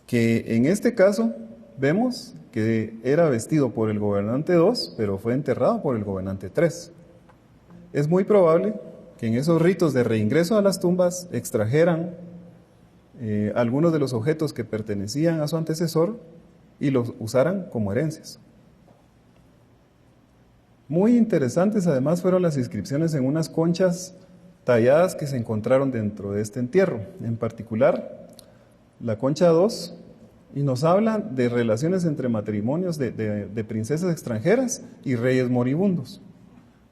que en este caso vemos que era vestido por el gobernante 2, pero fue enterrado por el gobernante 3. Es muy probable que en esos ritos de reingreso a las tumbas extrajeran algunos de los objetos que pertenecían a su antecesor y los usaran como herencias. Muy interesantes además fueron las inscripciones en unas conchas talladas que se encontraron dentro de este entierro, en particular la concha 2, y nos hablan de relaciones entre matrimonios de princesas extranjeras y reyes moribundos.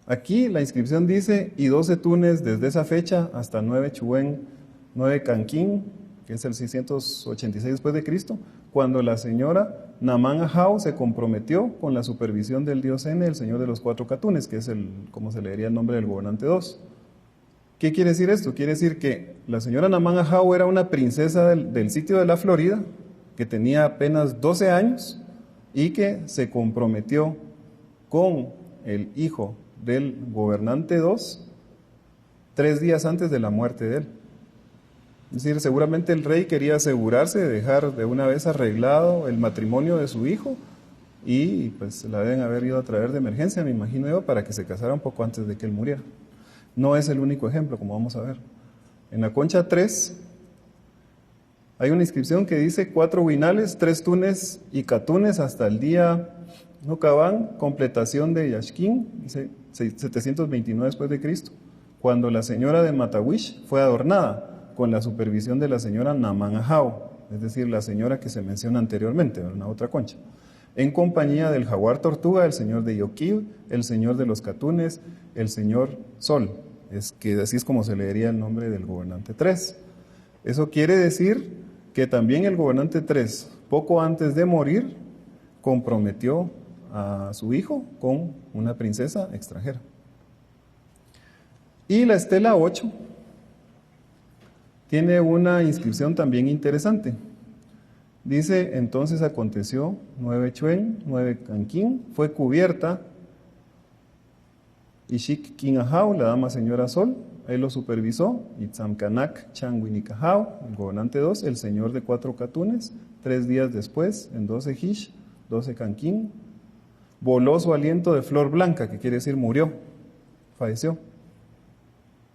Aquí la inscripción dice, y 12 tunes desde esa fecha hasta 9 Chuen, 9 Canquín, que es el 686 después de Cristo, cuando la señora Namán Ajao se comprometió con la supervisión del dios N, el señor de los 4 catunes, que es como se leería el nombre del gobernante 2. ¿Qué quiere decir esto? Quiere decir que la señora Namán Ajao era una princesa del sitio de la Florida, que tenía apenas 12 años y que se comprometió con el hijo del gobernante 2 3 días antes de la muerte de él. Es decir, seguramente el rey quería asegurarse de dejar de una vez arreglado el matrimonio de su hijo y pues la deben haber ido a traer de emergencia, me imagino yo, para que se casara un poco antes de que él muriera. No es el único ejemplo, como vamos a ver. En la concha 3 hay una inscripción que dice 4 huinales, 3 tunes y catunes hasta el día Nucabán, completación de Yaxquín, 729 después de Cristo, cuando la señora de Matawish fue adornada con la supervisión de la señora Namán Ajao, es decir, la señora que se menciona anteriormente, una otra concha, en compañía del jaguar tortuga, el señor de Yoquib, el señor de los catunes, el señor Sol, que así es como se leería el nombre del gobernante 3. Eso quiere decir que también el gobernante 3, poco antes de morir, comprometió a su hijo con una princesa extranjera. Y la estela 8 tiene una inscripción también interesante. Dice, entonces aconteció, 9 Chuen, 9 Canquín, fue cubierta Ishik King Ajao, la dama señora Sol, él lo supervisó, Itzamkanak Changuinicajao, el gobernante 2, el señor de 4 catunes, 3 días después, en 12 Hish, 12 Canquín, voló su aliento de flor blanca, que quiere decir murió, falleció.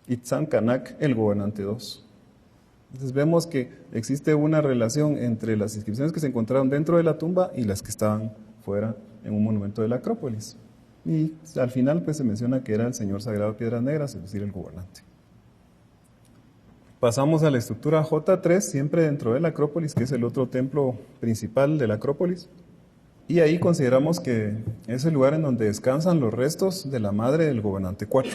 Itzamkanak, el gobernante 2. Entonces vemos que existe una relación entre las inscripciones que se encontraron dentro de la tumba y las que estaban fuera en un monumento de la Acrópolis. Y al final pues se menciona que era el señor sagrado de Piedras Negras, es decir, el gobernante. Pasamos a la estructura J3, siempre dentro de la Acrópolis, que es el otro templo principal de la Acrópolis. Y ahí consideramos que es el lugar en donde descansan los restos de la madre del gobernante 4.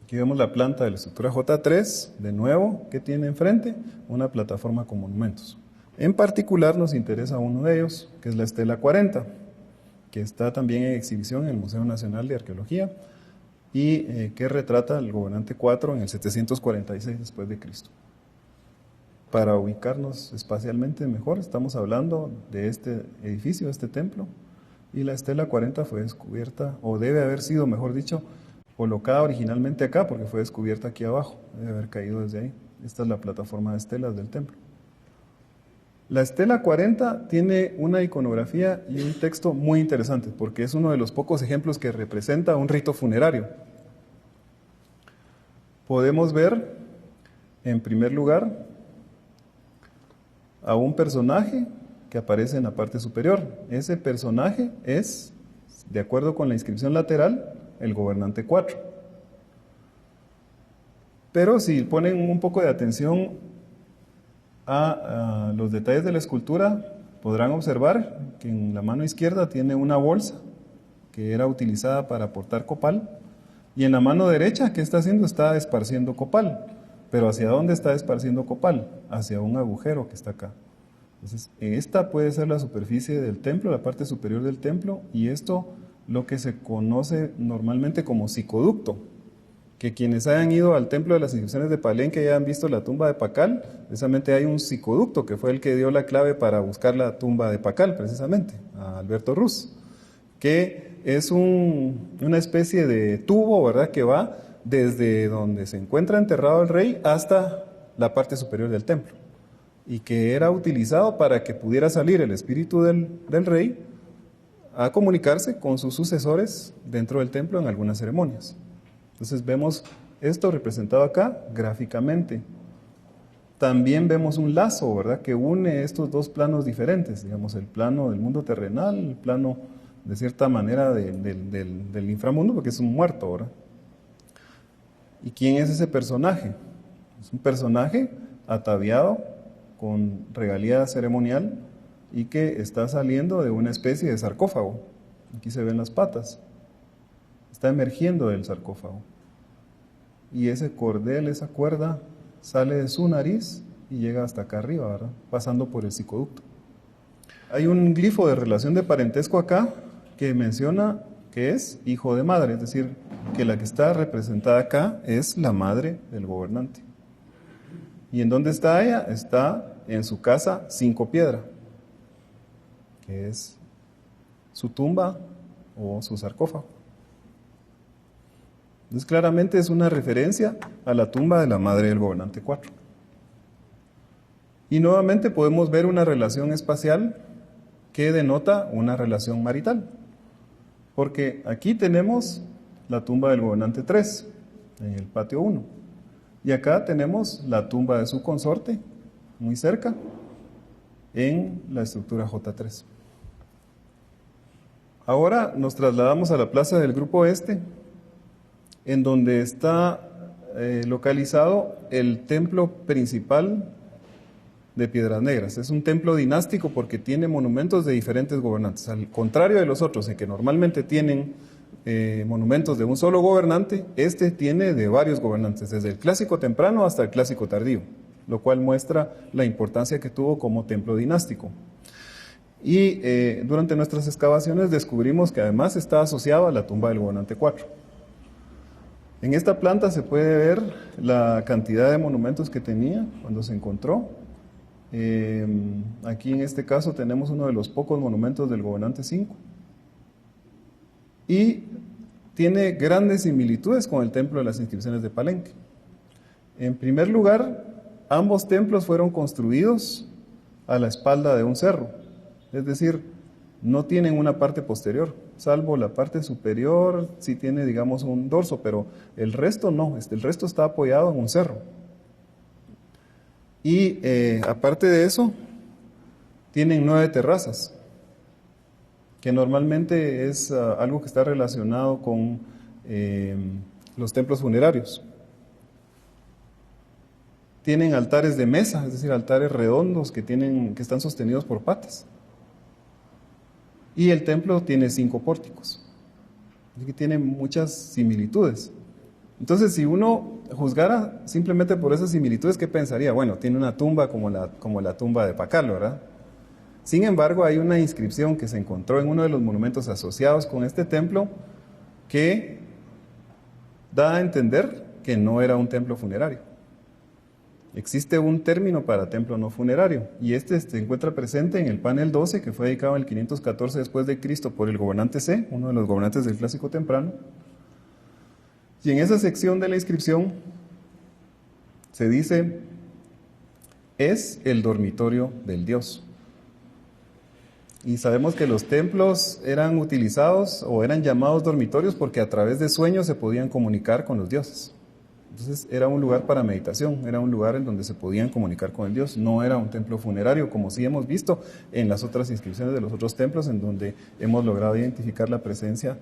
Aquí vemos la planta de la estructura J3, de nuevo, que tiene enfrente una plataforma con monumentos. En particular nos interesa uno de ellos, que es la estela 40, que está también en exhibición en el Museo Nacional de Arqueología y que retrata al gobernante 4 en el 746 después de Cristo. Para ubicarnos espacialmente mejor, estamos hablando de este edificio, de este templo, y la estela 40 fue descubierta, o debe haber sido, mejor dicho, colocada originalmente acá, porque fue descubierta aquí abajo, debe haber caído desde ahí. Esta es la plataforma de estelas del templo. La estela 40 tiene una iconografía y un texto muy interesantes, porque es uno de los pocos ejemplos que representa un rito funerario. Podemos ver, en primer lugar, a un personaje que aparece en la parte superior. Ese personaje es, de acuerdo con la inscripción lateral, el gobernante 4. Pero si ponen un poco de atención a los detalles de la escultura, podrán observar que en la mano izquierda tiene una bolsa que era utilizada para aportar copal, y en la mano derecha, ¿qué está haciendo? Está esparciendo copal. Pero ¿hacia dónde está esparciendo copal? Hacia un agujero que está acá. Entonces, esta puede ser la superficie del templo, la parte superior del templo, y esto lo que se conoce normalmente como psicoducto, que quienes hayan ido al templo de las inscripciones de Palenque y hayan visto la tumba de Pacal, precisamente hay un psicoducto que fue el que dio la clave para buscar la tumba de Pacal, precisamente, a Alberto Ruz, que es una especie de tubo, ¿verdad?, que va desde donde se encuentra enterrado el rey hasta la parte superior del templo, y que era utilizado para que pudiera salir el espíritu del rey a comunicarse con sus sucesores dentro del templo en algunas ceremonias. Entonces vemos esto representado acá gráficamente. También vemos un lazo, ¿verdad?, que une estos dos planos diferentes, digamos, el plano del mundo terrenal, el plano de cierta manera del inframundo, porque es un muerto, ¿verdad? ¿Y quién es ese personaje? Es un personaje ataviado con regalía ceremonial y que está saliendo de una especie de sarcófago. Aquí se ven las patas. Está emergiendo del sarcófago. Y ese cordel, esa cuerda, sale de su nariz y llega hasta acá arriba, ¿verdad?, pasando por el psicoducto. Hay un glifo de relación de parentesco acá que menciona que es hijo de madre, es decir, que la que está representada acá es la madre del gobernante. ¿Y en dónde está ella? Está en su casa 5 Piedra, que es su tumba o su sarcófago. Entonces claramente es una referencia a la tumba de la madre del gobernante 4. Y nuevamente podemos ver una relación espacial que denota una relación marital. Porque aquí tenemos la tumba del gobernante 3, en el patio 1. Y acá tenemos la tumba de su consorte, muy cerca, en la estructura J3. Ahora nos trasladamos a la plaza del Grupo Este, en donde está localizado el templo principal de Piedras Negras. Es un templo dinástico porque tiene monumentos de diferentes gobernantes. Al contrario de los otros, en que normalmente tienen monumentos de un solo gobernante, este tiene de varios gobernantes, desde el clásico temprano hasta el clásico tardío, lo cual muestra la importancia que tuvo como templo dinástico. Y durante nuestras excavaciones descubrimos que además está asociado a la tumba del gobernante 4. En esta planta se puede ver la cantidad de monumentos que tenía cuando se encontró. Aquí en este caso tenemos uno de los pocos monumentos del gobernante 5. Y tiene grandes similitudes con el templo de las inscripciones de Palenque. En primer lugar, ambos templos fueron construidos a la espalda de un cerro, es decir, no tienen una parte posterior, salvo la parte superior, sí tiene, digamos, un dorso, pero el resto no, el resto está apoyado en un cerro. Y aparte de eso, tienen 9 terrazas, que normalmente es algo que está relacionado con los templos funerarios. Tienen altares de mesa, es decir, altares redondos que están sostenidos por patas. Y el templo tiene 5 pórticos, así que tiene muchas similitudes. Entonces, si uno juzgara simplemente por esas similitudes, ¿qué pensaría? Bueno, tiene una tumba como la tumba de Pacal, ¿verdad? Sin embargo, hay una inscripción que se encontró en uno de los monumentos asociados con este templo que da a entender que no era un templo funerario. Existe un término para templo no funerario, y este se encuentra presente en el panel 12, que fue dedicado en el 514 después de Cristo por el gobernante C, uno de los gobernantes del clásico temprano. Y en esa sección de la inscripción se dice: es el dormitorio del Dios. Y sabemos que los templos eran utilizados o eran llamados dormitorios porque a través de sueños se podían comunicar con los dioses. Entonces era un lugar para meditación, era un lugar en donde se podían comunicar con el Dios, no era un templo funerario, como sí hemos visto en las otras inscripciones de los otros templos, en donde hemos logrado identificar la presencia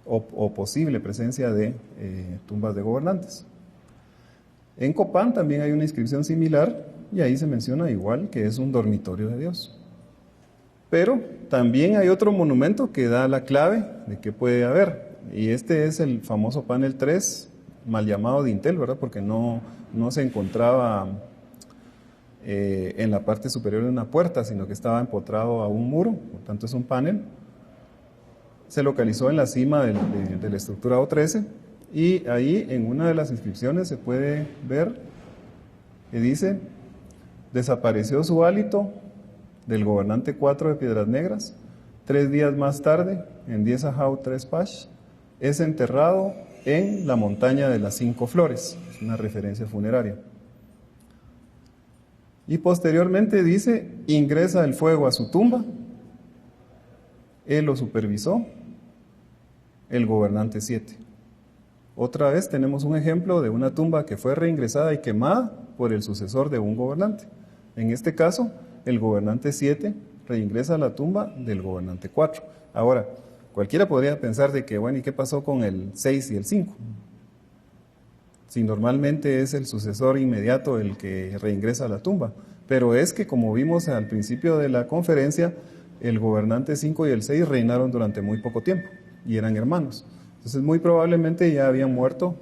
o posible presencia de tumbas de gobernantes. En Copán también hay una inscripción similar, y ahí se menciona igual que es un dormitorio de Dios. Pero también hay otro monumento que da la clave de qué puede haber, y este es el famoso panel 3, mal llamado dintel, ¿verdad? Porque no se encontraba en la parte superior de una puerta, sino que estaba empotrado a un muro, por tanto es un panel. Se localizó en la cima de la estructura O13, y ahí en una de las inscripciones se puede ver que dice: desapareció su hálito del gobernante 4 de Piedras Negras, 3 días más tarde, en 10 Ajau 3 Pash, es enterrado en la montaña de las 5 flores, es una referencia funeraria. Y posteriormente dice, ingresa el fuego a su tumba, él lo supervisó, el gobernante 7. Otra vez tenemos un ejemplo de una tumba que fue reingresada y quemada por el sucesor de un gobernante. En este caso, el gobernante 7 reingresa a la tumba del gobernante 4. Ahora, cualquiera podría pensar de que, bueno, ¿y qué pasó con el 6 y el 5? Si normalmente es el sucesor inmediato el que reingresa a la tumba. Pero es que, como vimos al principio de la conferencia, el gobernante 5 y el 6 reinaron durante muy poco tiempo y eran hermanos. Entonces, muy probablemente ya habían muerto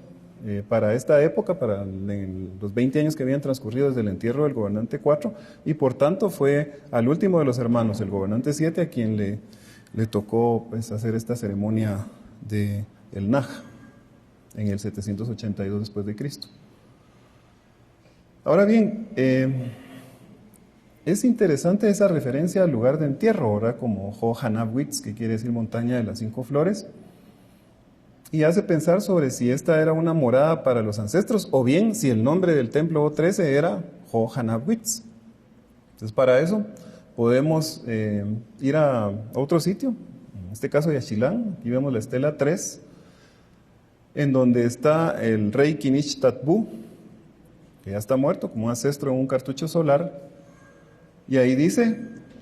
para esta época, para los 20 años que habían transcurrido desde el entierro del gobernante 4, y por tanto fue al último de los hermanos, el gobernante 7, a quien le tocó pues, hacer esta ceremonia del Naj en el 782 después de Cristo. Ahora bien, es interesante esa referencia al lugar de entierro, ¿verdad? Como Ho-Hanab-Witz, que quiere decir montaña de las 5 flores, y hace pensar sobre si esta era una morada para los ancestros o bien si el nombre del templo 13 era Ho-Hanab-Witz. Entonces, para eso podemos ir a otro sitio, en este caso Yaxchilán. Aquí vemos la estela 3, en donde está el rey Kinish Tatbu, que ya está muerto como un ancestro en un cartucho solar, y ahí dice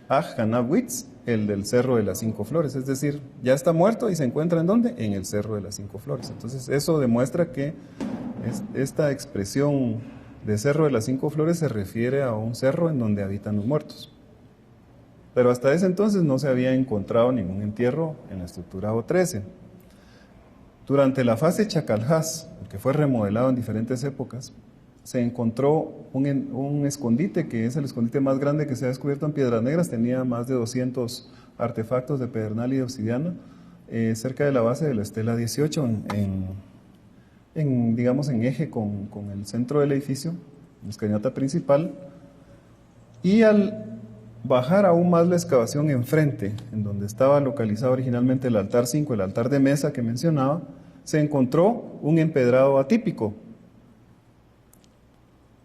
Hanab-Witz, el del Cerro de las 5 Flores, es decir, ya está muerto y se encuentra ¿en dónde? En el Cerro de las 5 Flores. Entonces eso demuestra que esta expresión de Cerro de las 5 Flores se refiere a un cerro en donde habitan los muertos. Pero hasta ese entonces no se había encontrado ningún entierro en la estructura O13. Durante la fase Chacalhás, que fue remodelado en diferentes épocas, se encontró un escondite, que es el escondite más grande que se ha descubierto en Piedras Negras. Tenía más de 200 artefactos de pedernal y de obsidiana, cerca de la base de la estela 18, digamos, en eje con el centro del edificio, la escalinata principal. Y al bajar aún más la excavación enfrente, en donde estaba localizado originalmente el altar 5, el altar de mesa que mencionaba, se encontró un empedrado atípico,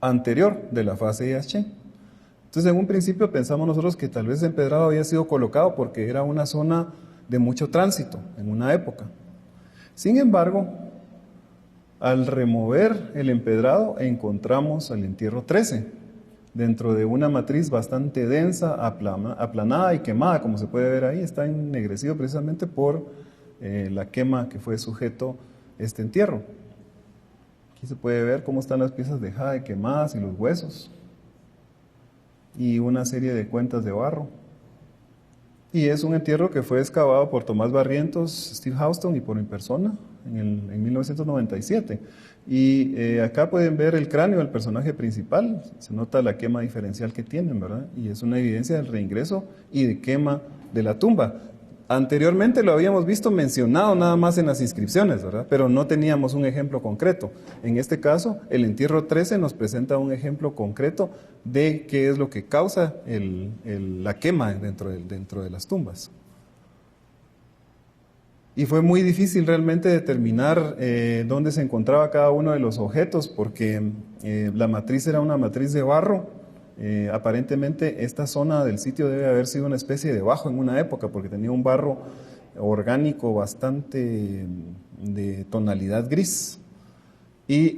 anterior de la fase de Yaxchen. Entonces, en un principio pensamos nosotros que tal vez el empedrado había sido colocado porque era una zona de mucho tránsito en una época. Sin embargo, al remover el empedrado encontramos el entierro 13, dentro de una matriz bastante densa, aplanada y quemada, como se puede ver ahí. Está ennegrecido precisamente por la quema que fue sujeto este entierro. Aquí se puede ver cómo están las piezas de jade quemadas y los huesos, y una serie de cuentas de barro. Y es un entierro que fue excavado por Tomás Barrientos, Steve Houston y por mi persona en 1997. Y acá pueden ver el cráneo del personaje principal. Se nota la quema diferencial que tienen, ¿verdad? Y es una evidencia del reingreso y de quema de la tumba. Anteriormente lo habíamos visto mencionado nada más en las inscripciones, ¿verdad? Pero no teníamos un ejemplo concreto. En este caso, el entierro 13 nos presenta un ejemplo concreto de qué es lo que causa la quema dentro de las tumbas. Y fue muy difícil realmente determinar dónde se encontraba cada uno de los objetos, porque la matriz era una matriz de barro. Aparentemente esta zona del sitio debe haber sido una especie de bajo en una época, porque tenía un barro orgánico bastante de tonalidad gris, y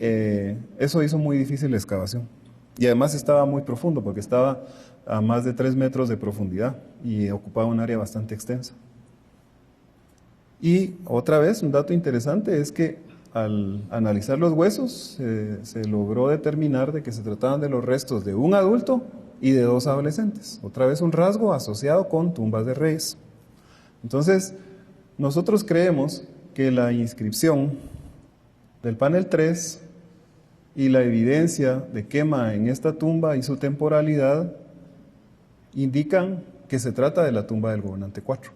eso hizo muy difícil la excavación. Y además estaba muy profundo, porque estaba a más de 3 metros de profundidad y ocupaba un área bastante extensa. Y otra vez, un dato interesante es que al analizar los huesos, se logró determinar de que se trataban de los restos de un adulto y de 2 adolescentes. Otra vez un rasgo asociado con tumbas de reyes. Entonces, nosotros creemos que la inscripción del panel 3 y la evidencia de quema en esta tumba y su temporalidad indican que se trata de la tumba del gobernante 4.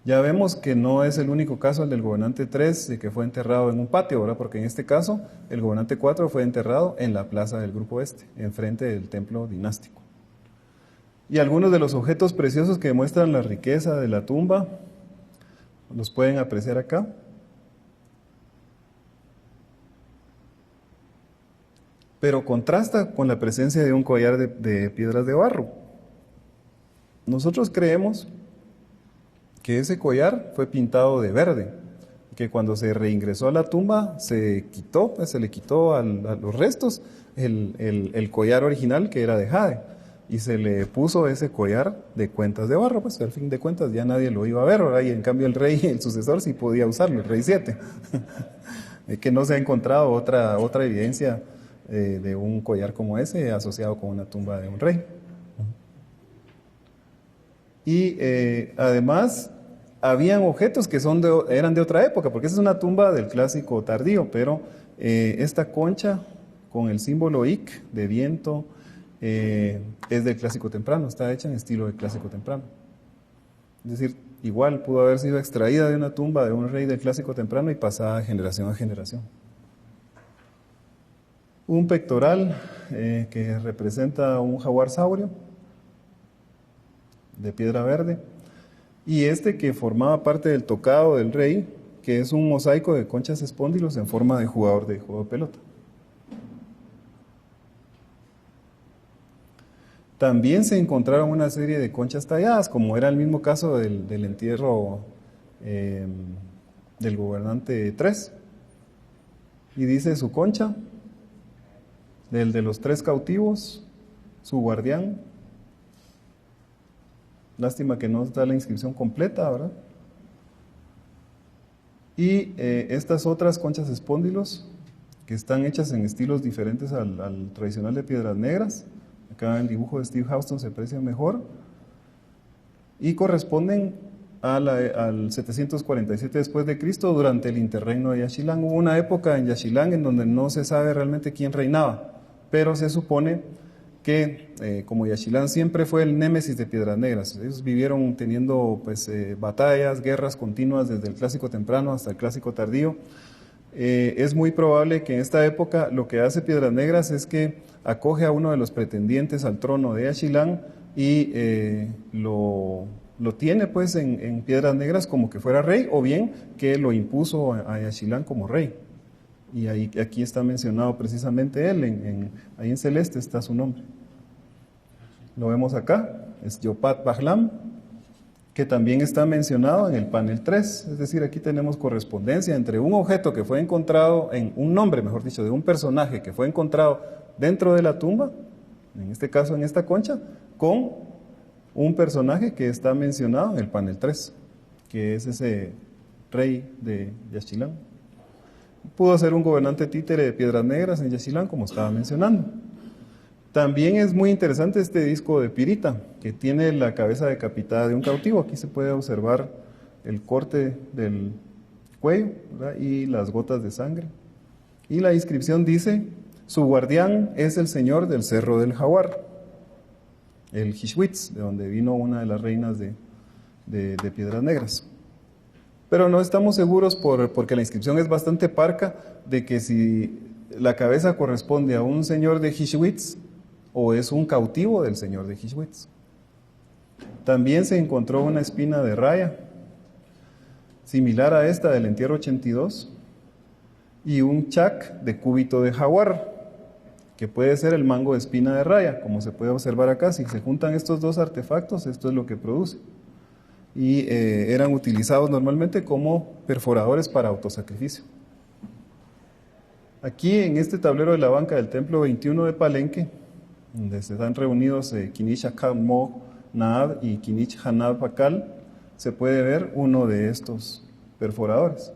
Ya vemos que no es el único caso el del gobernante 3 de que fue enterrado en un patio, ¿verdad? Porque en este caso el gobernante 4 fue enterrado en la plaza del Grupo Este, enfrente del templo dinástico. Y algunos de los objetos preciosos que demuestran la riqueza de la tumba los pueden apreciar acá. pero contrasta con la presencia de un collar de piedras de barro. Nosotros creemos que ese collar fue pintado de verde, que cuando se reingresó a la tumba se quitó, pues, se le quitó a los restos el collar original, que era de jade, y se le puso ese collar de cuentas de barro, pues al fin de cuentas ya nadie lo iba a ver, ¿verdad? Y en cambio el rey, el sucesor, sí podía usarlo, el rey 7. Que no se ha encontrado otra evidencia de un collar como ese asociado con una tumba de un rey. Y además habían objetos que eran de otra época, porque esa es una tumba del clásico tardío, pero esta concha con el símbolo Ic de viento es del clásico temprano, está hecha en estilo de clásico temprano. Es decir, igual pudo haber sido extraída de una tumba de un rey del clásico temprano y pasada de generación a generación. Un pectoral que representa un jaguar saurio de piedra verde, y este que formaba parte del tocado del rey, que es un mosaico de conchas espóndilos en forma de jugador de juego de pelota. También se encontraron una serie de conchas talladas, como era el mismo caso del entierro del gobernante 3. Y dice su concha, del de los 3 cautivos, su guardián. Lástima que no está la inscripción completa, ¿verdad? Y estas otras conchas espóndilos, que están hechas en estilos diferentes al tradicional de piedras negras. Acá en el dibujo de Steve Houston se aprecia mejor. Y corresponden al 747 después de Cristo, durante el interregno de Yaxchilán. Hubo una época en Yaxchilán en donde no se sabe realmente quién reinaba, pero se supone que como Yaxchilán siempre fue el némesis de Piedras Negras, ellos vivieron teniendo pues batallas, guerras continuas desde el clásico temprano hasta el clásico tardío. Es muy probable que en esta época lo que hace Piedras Negras es que acoge a uno de los pretendientes al trono de Yaxchilán y lo tiene pues en Piedras Negras como que fuera rey, o bien que lo impuso a Yaxchilán como rey. Y aquí está mencionado precisamente él, ahí en celeste está su nombre. Lo vemos acá, es Yopat Bahlam, que también está mencionado en el panel 3, es decir, aquí tenemos correspondencia entre un objeto que fue encontrado, un nombre, mejor dicho, de un personaje que fue encontrado dentro de la tumba, en este caso en esta concha, con un personaje que está mencionado en el panel 3, que es ese rey de Yaxchilán. Pudo ser un gobernante títere de Piedras Negras en Yaxchilán, como estaba mencionando. También es muy interesante este disco de pirita, que tiene la cabeza decapitada de un cautivo. Aquí se puede observar el corte del cuello, ¿verdad? Y las gotas de sangre. Y la inscripción dice: su guardián es el señor del Cerro del Jaguar, el Hishwitz, de donde vino una de las reinas de Piedras Negras. Pero no estamos seguros, porque la inscripción es bastante parca, de que si la cabeza corresponde a un señor de Hishwitz o es un cautivo del señor de Hishwitz. También se encontró una espina de raya, similar a esta del entierro 82, y un chac de cúbito de jaguar, que puede ser el mango de espina de raya, como se puede observar acá. Si se juntan estos dos artefactos, esto es lo que produce. Y eran utilizados normalmente como perforadores para autosacrificio. Aquí en este tablero de la banca del templo 21 de Palenque, donde se están reunidos Kinich Akamo Naab y Kinich Hanab Akal, se puede ver uno de estos perforadores.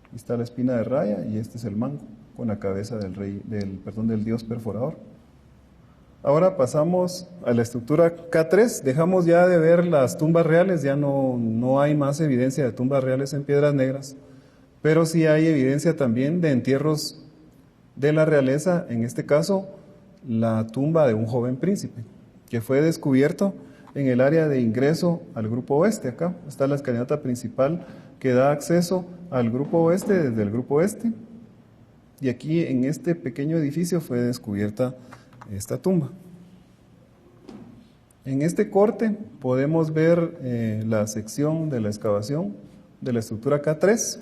Aquí está la espina de raya y este es el mango con la cabeza del dios perforador. Ahora pasamos a la estructura K3. Dejamos ya de ver las tumbas reales, ya no hay más evidencia de tumbas reales en Piedras Negras, pero sí hay evidencia también de entierros de la realeza, en este caso la tumba de un joven príncipe, que fue descubierto en el área de ingreso al Grupo Oeste. Acá está la escalinata principal que da acceso al Grupo Oeste desde el Grupo Este, y aquí en este pequeño edificio fue descubierta esta tumba. En este corte podemos ver la sección de la excavación de la estructura K3,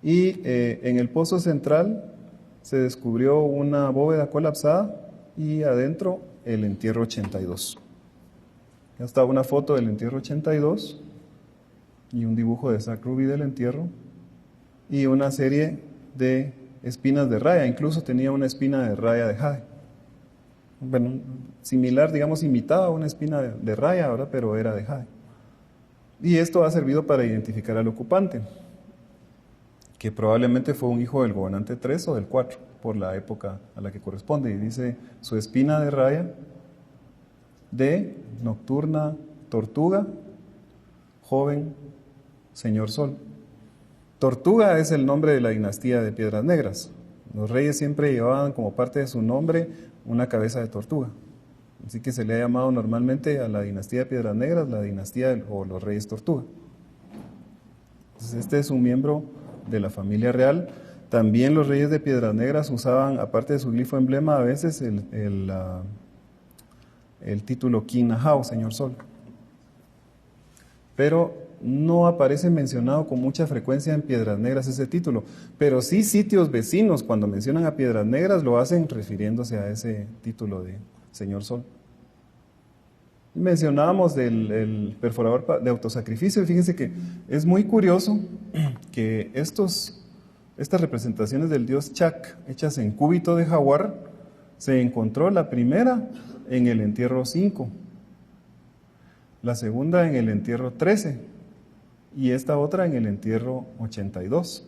y en el pozo central se descubrió una bóveda colapsada y adentro el entierro 82. Ya está una foto del entierro 82 y un dibujo de Zach Ruby del entierro y una serie de espinas de raya, incluso tenía una espina de raya de jade. Bueno, similar, digamos, imitaba una espina de raya, ¿verdad? Pero era de jade. Y esto ha servido para identificar al ocupante, que probablemente fue un hijo del gobernante 3 o del 4, por la época a la que corresponde. Y dice, su espina de raya de nocturna tortuga, joven señor sol. Tortuga es el nombre de la dinastía de Piedras Negras. Los reyes siempre llevaban como parte de su nombre una cabeza de tortuga. Así que se le ha llamado normalmente a la dinastía de Piedras Negras la dinastía o los reyes tortuga. Entonces este es un miembro de la familia real. También los reyes de Piedras Negras usaban, aparte de su glifo emblema, a veces el título King Nahau, señor sol. Pero no aparece mencionado con mucha frecuencia en Piedras Negras ese título, pero sí sitios vecinos cuando mencionan a Piedras Negras lo hacen refiriéndose a ese título de Señor Sol. Mencionábamos del perforador de autosacrificio y fíjense que es muy curioso que estas representaciones del dios Chak hechas en cúbito de jaguar se encontró la primera en el entierro 5, la segunda en el entierro 13 y esta otra en el entierro 82.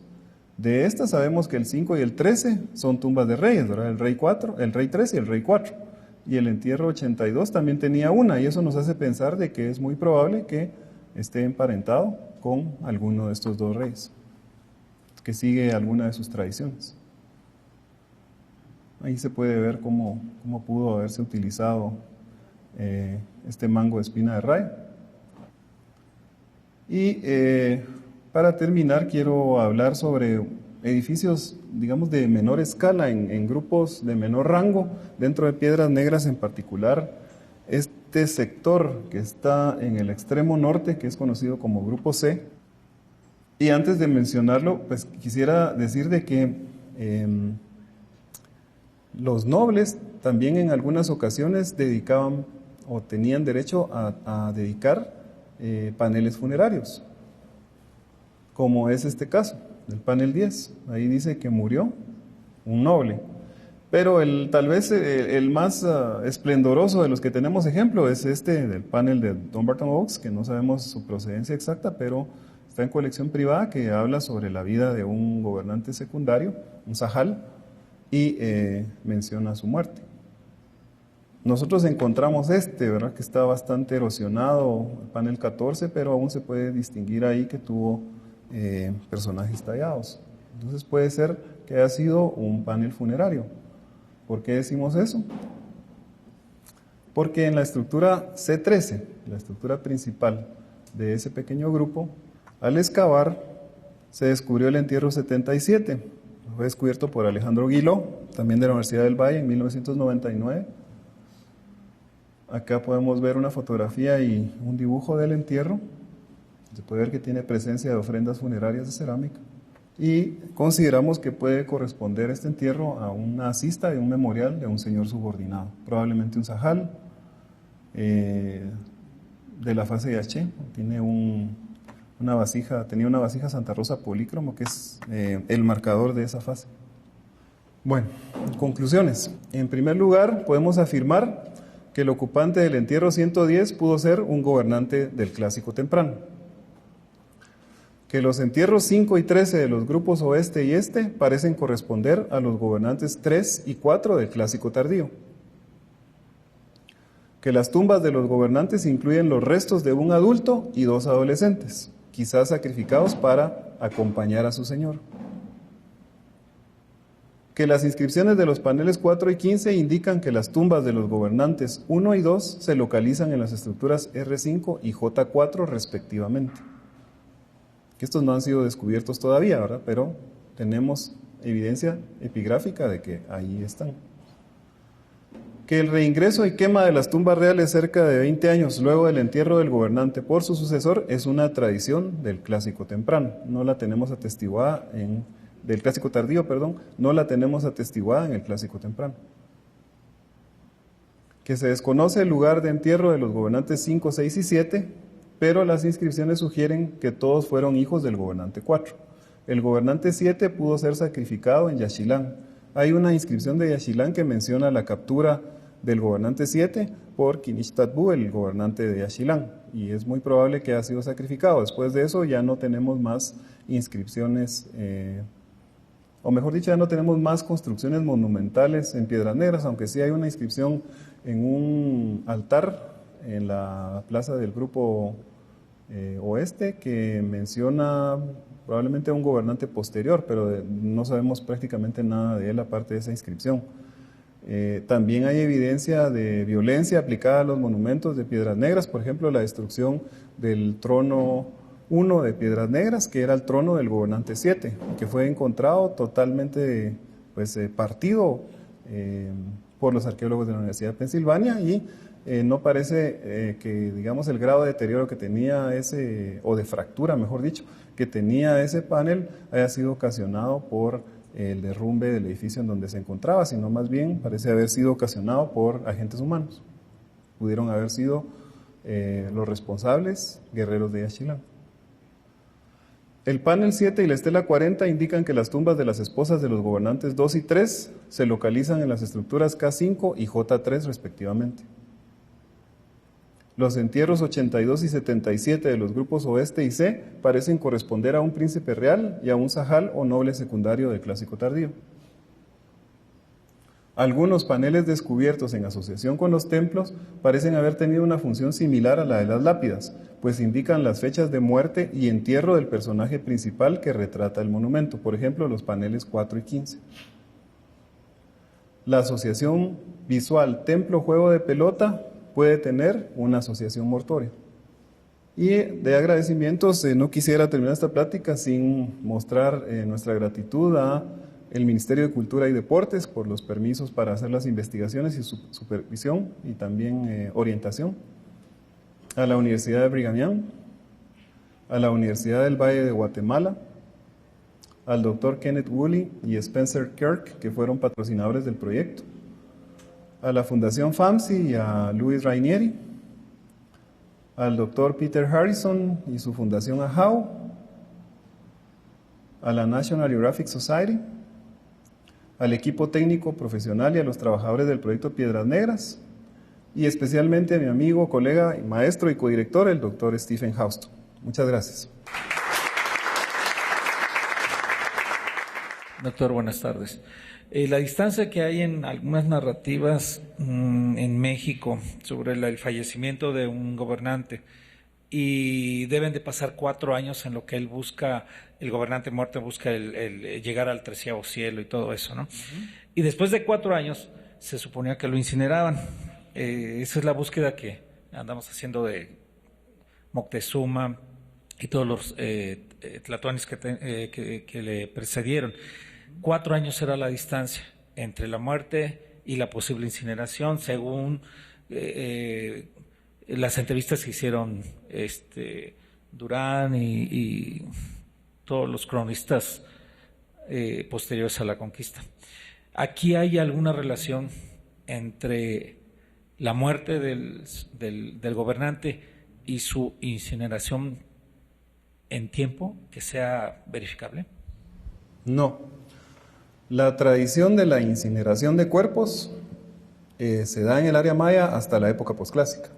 De estas sabemos que el 5 y el 13 son tumbas de reyes, ¿verdad? El rey 4, el rey 13 y el rey 4. Y el entierro 82 también tenía una, y eso nos hace pensar de que es muy probable que esté emparentado con alguno de estos dos reyes, que sigue alguna de sus tradiciones. Ahí se puede ver cómo pudo haberse utilizado este mango de espina de raya. Y para terminar quiero hablar sobre edificios, digamos, de menor escala, en grupos de menor rango, dentro de Piedras Negras en particular. Este sector que está en el extremo norte, que es conocido como Grupo C. Y antes de mencionarlo, pues quisiera decir de que los nobles también en algunas ocasiones dedicaban o tenían derecho a dedicar paneles funerarios, como es este caso, del panel 10. Ahí dice que murió un noble, pero tal vez el más esplendoroso de los que tenemos ejemplo es este del panel de Dumbarton Oaks, que no sabemos su procedencia exacta, pero está en colección privada, que habla sobre la vida de un gobernante secundario, un Sahal, y menciona su muerte. Nosotros encontramos ¿verdad? Que está bastante erosionado, el panel 14, pero aún se puede distinguir ahí que tuvo personajes tallados. Entonces puede ser que haya sido un panel funerario. ¿Por qué decimos eso? Porque en la estructura C13, la estructura principal de ese pequeño grupo, al excavar se descubrió el entierro 77. Fue descubierto por Alejandro Guiló, también de la Universidad del Valle, en 1999. Acá podemos ver una fotografía y un dibujo del entierro. Se puede ver que tiene presencia de ofrendas funerarias de cerámica. Y consideramos que puede corresponder este entierro a una cista de un memorial de un señor subordinado, probablemente un Sahal de la fase de H. Tenía una vasija Santa Rosa polícromo, que es el marcador de esa fase. Bueno, conclusiones. En primer lugar, podemos afirmar que el ocupante del entierro 110 pudo ser un gobernante del Clásico temprano. Que los entierros 5 y 13 de los grupos oeste y este parecen corresponder a los gobernantes 3 y 4 del Clásico tardío. Que las tumbas de los gobernantes incluyen los restos de un adulto y 2 adolescentes, quizás sacrificados para acompañar a su señor. Que las inscripciones de los paneles 4 y 15 indican que las tumbas de los gobernantes 1 y 2 se localizan en las estructuras R5 y J4 respectivamente. Que estos no han sido descubiertos todavía, ¿verdad? Pero tenemos evidencia epigráfica de que ahí están. Que el reingreso y quema de las tumbas reales cerca de 20 años luego del entierro del gobernante por su sucesor es una tradición del Clásico temprano. No la tenemos atestiguada en del clásico tardío, perdón, no la tenemos atestiguada en el clásico temprano. Que se desconoce el lugar de entierro de los gobernantes 5, 6 y 7, pero las inscripciones sugieren que todos fueron hijos del gobernante 4. El gobernante 7 pudo ser sacrificado en Yaxchilán. Hay una inscripción de Yaxchilán que menciona la captura del gobernante 7 por Quinichtadbú, el gobernante de Yaxchilán, y es muy probable que haya sido sacrificado. Después de eso ya no tenemos más inscripciones, o mejor dicho, ya no tenemos más construcciones monumentales en Piedras Negras, aunque sí hay una inscripción en un altar en la plaza del Grupo Oeste que menciona probablemente a un gobernante posterior, pero no sabemos prácticamente nada de él aparte de esa inscripción. También hay evidencia de violencia aplicada a los monumentos de Piedras Negras, por ejemplo, la destrucción del trono 1 de Piedras Negras, que era el trono del gobernante 7, que fue encontrado totalmente partido por los arqueólogos de la Universidad de Pensilvania y no parece que, digamos, el grado de deterioro que tenía o de fractura, mejor dicho, que tenía ese panel haya sido ocasionado por el derrumbe del edificio en donde se encontraba, sino más bien parece haber sido ocasionado por agentes humanos. Pudieron haber sido los responsables guerreros de Yaxchilán. El panel 7 y la estela 40 indican que las tumbas de las esposas de los gobernantes 2 y 3 se localizan en las estructuras K5 y J3 respectivamente. Los entierros 82 y 77 de los grupos Oeste y C parecen corresponder a un príncipe real y a un sajal o noble secundario del clásico tardío. Algunos paneles descubiertos en asociación con los templos parecen haber tenido una función similar a la de las lápidas, pues indican las fechas de muerte y entierro del personaje principal que retrata el monumento, por ejemplo, los paneles 4 y 15. La asociación visual templo-juego de pelota puede tener una asociación mortuoria. Y de agradecimientos, no quisiera terminar esta plática sin mostrar nuestra gratitud a el Ministerio de Cultura y Deportes por los permisos para hacer las investigaciones y supervisión y también orientación, a la Universidad de Brigham Young, a la Universidad del Valle de Guatemala, al Dr. Kenneth Woolley y Spencer Kirk, que fueron patrocinadores del proyecto, a la Fundación FAMSI y a Luis Rainieri, al Dr. Peter Harrison y su Fundación AHAU, a la National Geographic Society, al equipo técnico profesional y a los trabajadores del proyecto Piedras Negras, y especialmente a mi amigo, colega, maestro y codirector, el Dr. Stephen Houston. Muchas gracias. Doctor, buenas tardes. La distancia que hay en algunas narrativas en México sobre el fallecimiento de un gobernante y deben de pasar 4 años en lo que él busca, el gobernante muerto busca el llegar al 13º cielo y todo eso, ¿no? Y después de 4 años se suponía que lo incineraban. Esa es la búsqueda que andamos haciendo de Moctezuma y todos los tlatoanis que le precedieron. 4 años era la distancia entre la muerte y la posible incineración, según las entrevistas que hicieron Durán y todos los cronistas posteriores a la conquista. ¿Aquí hay alguna relación entre la muerte del gobernante y su incineración en tiempo que sea verificable? No. La tradición de la incineración de cuerpos se da en el área maya hasta la época posclásica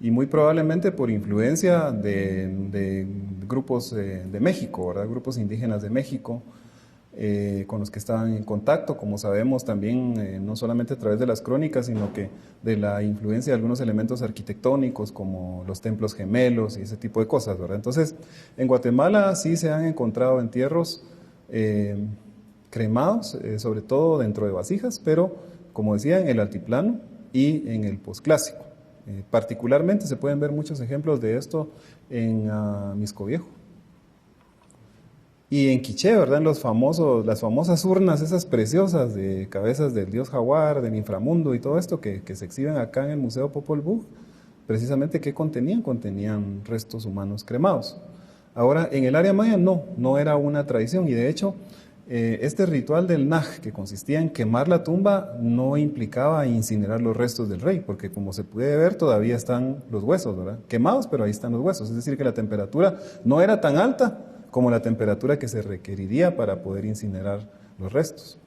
y muy probablemente por influencia de grupos de México, ¿verdad? Grupos indígenas de México con los que estaban en contacto, como sabemos también no solamente a través de las crónicas, sino que de la influencia de algunos elementos arquitectónicos como los templos gemelos y ese tipo de cosas, ¿verdad? Entonces, en Guatemala sí se han encontrado entierros cremados, sobre todo dentro de vasijas, pero como decía, en el altiplano y en el posclásico. Particularmente se pueden ver muchos ejemplos de esto en Misco Viejo. Y en Quiché, ¿verdad? En las famosas urnas, esas preciosas de cabezas del dios jaguar, del inframundo y todo esto que se exhiben acá en el Museo Popol Vuh, precisamente ¿qué contenían? Contenían restos humanos cremados. Ahora, en el área maya no era una tradición y de hecho este ritual del Naj, que consistía en quemar la tumba, no implicaba incinerar los restos del rey, porque como se puede ver, todavía están los huesos, ¿verdad? Quemados, pero ahí están los huesos. Es decir, que la temperatura no era tan alta como la temperatura que se requeriría para poder incinerar los restos.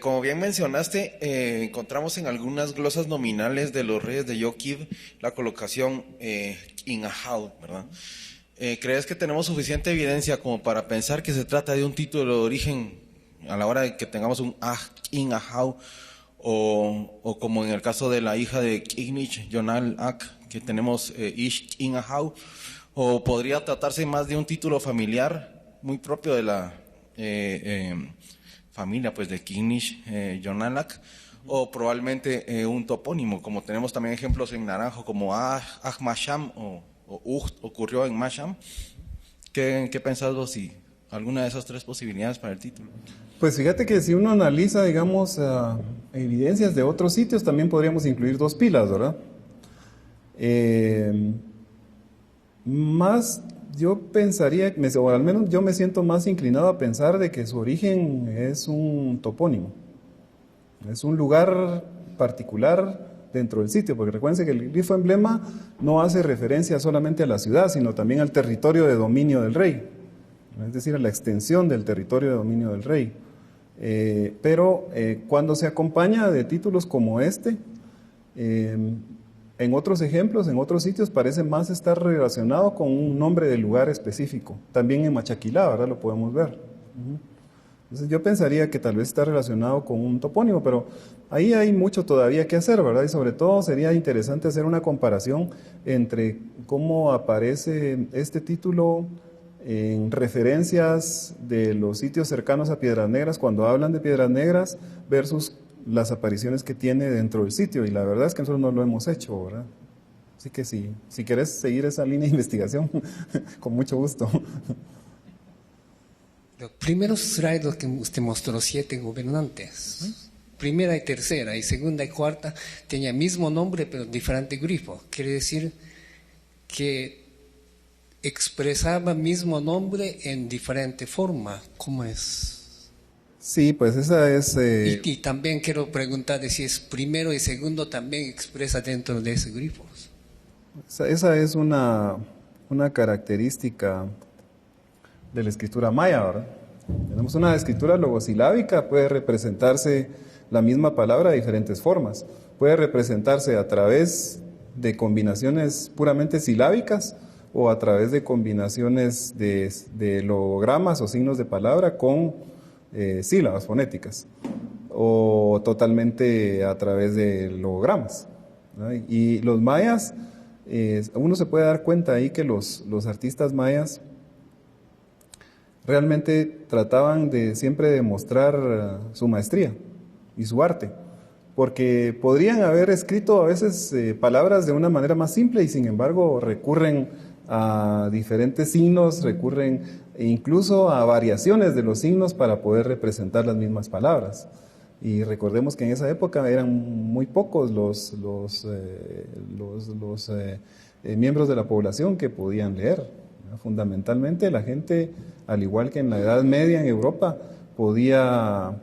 Como bien mencionaste, encontramos en algunas glosas nominales de los reyes de Yoquib la colocación Inahau, ¿verdad? ¿Crees que tenemos suficiente evidencia como para pensar que se trata de un título de origen a la hora de que tengamos un Inahau o como en el caso de la hija de Ignich Jonal Ak, que tenemos Ish Inahau, o podría tratarse más de un título familiar muy propio de la familia pues de Ignich Jonalak, o probablemente un topónimo, como tenemos también ejemplos en naranjo como Masham o ocurrió en Masham. ¿Qué pensás vos si alguna de esas tres posibilidades para el título? Pues fíjate que si uno analiza, digamos, evidencias de otros sitios, también podríamos incluir dos pilas, ¿verdad? Más yo pensaría, o al menos yo me siento más inclinado a pensar de que su origen es un topónimo, es un lugar particular dentro del sitio, porque recuérdense que el glifo emblema no hace referencia solamente a la ciudad, sino también al territorio de dominio del rey, es decir, a la extensión del territorio de dominio del rey. Pero cuando se acompaña de títulos como este, en otros ejemplos, en otros sitios, parece más estar relacionado con un nombre del lugar específico. También en Machaquilá, ¿verdad? Lo podemos ver. Entonces yo pensaría que tal vez está relacionado con un topónimo, pero ahí hay mucho todavía que hacer, ¿verdad? Y sobre todo sería interesante hacer una comparación entre cómo aparece este título en referencias de los sitios cercanos a Piedras Negras, cuando hablan de Piedras Negras, versus las apariciones que tiene dentro del sitio, y la verdad es que nosotros no lo hemos hecho, ¿verdad? Así que si querés seguir esa línea de investigación, con mucho gusto. Los primeros slides que usted mostró 7 gobernantes, primera y tercera, y segunda y cuarta, tenía el mismo nombre pero diferente grifo. Quiere decir que expresaba el mismo nombre en diferente forma. ¿Cómo es? Sí, pues esa es... Y también quiero preguntar de si es primero y segundo también expresa dentro de ese grifo. Esa es una característica de la escritura maya, ¿verdad? Tenemos una escritura logosilábica, puede representarse la misma palabra de diferentes formas. Puede representarse a través de combinaciones puramente silábicas o a través de combinaciones de logogramas o signos de palabra con sílabas fonéticas, o totalmente a través de logogramas, ¿no? Y los mayas, uno se puede dar cuenta ahí que los artistas mayas realmente trataban de siempre demostrar su maestría y su arte, porque podrían haber escrito a veces palabras de una manera más simple y sin embargo recurren a diferentes signos, recurren incluso a variaciones de los signos para poder representar las mismas palabras. Y recordemos que en esa época eran muy pocos los miembros de la población que podían leer. Fundamentalmente la gente, al igual que en la Edad Media en Europa, podía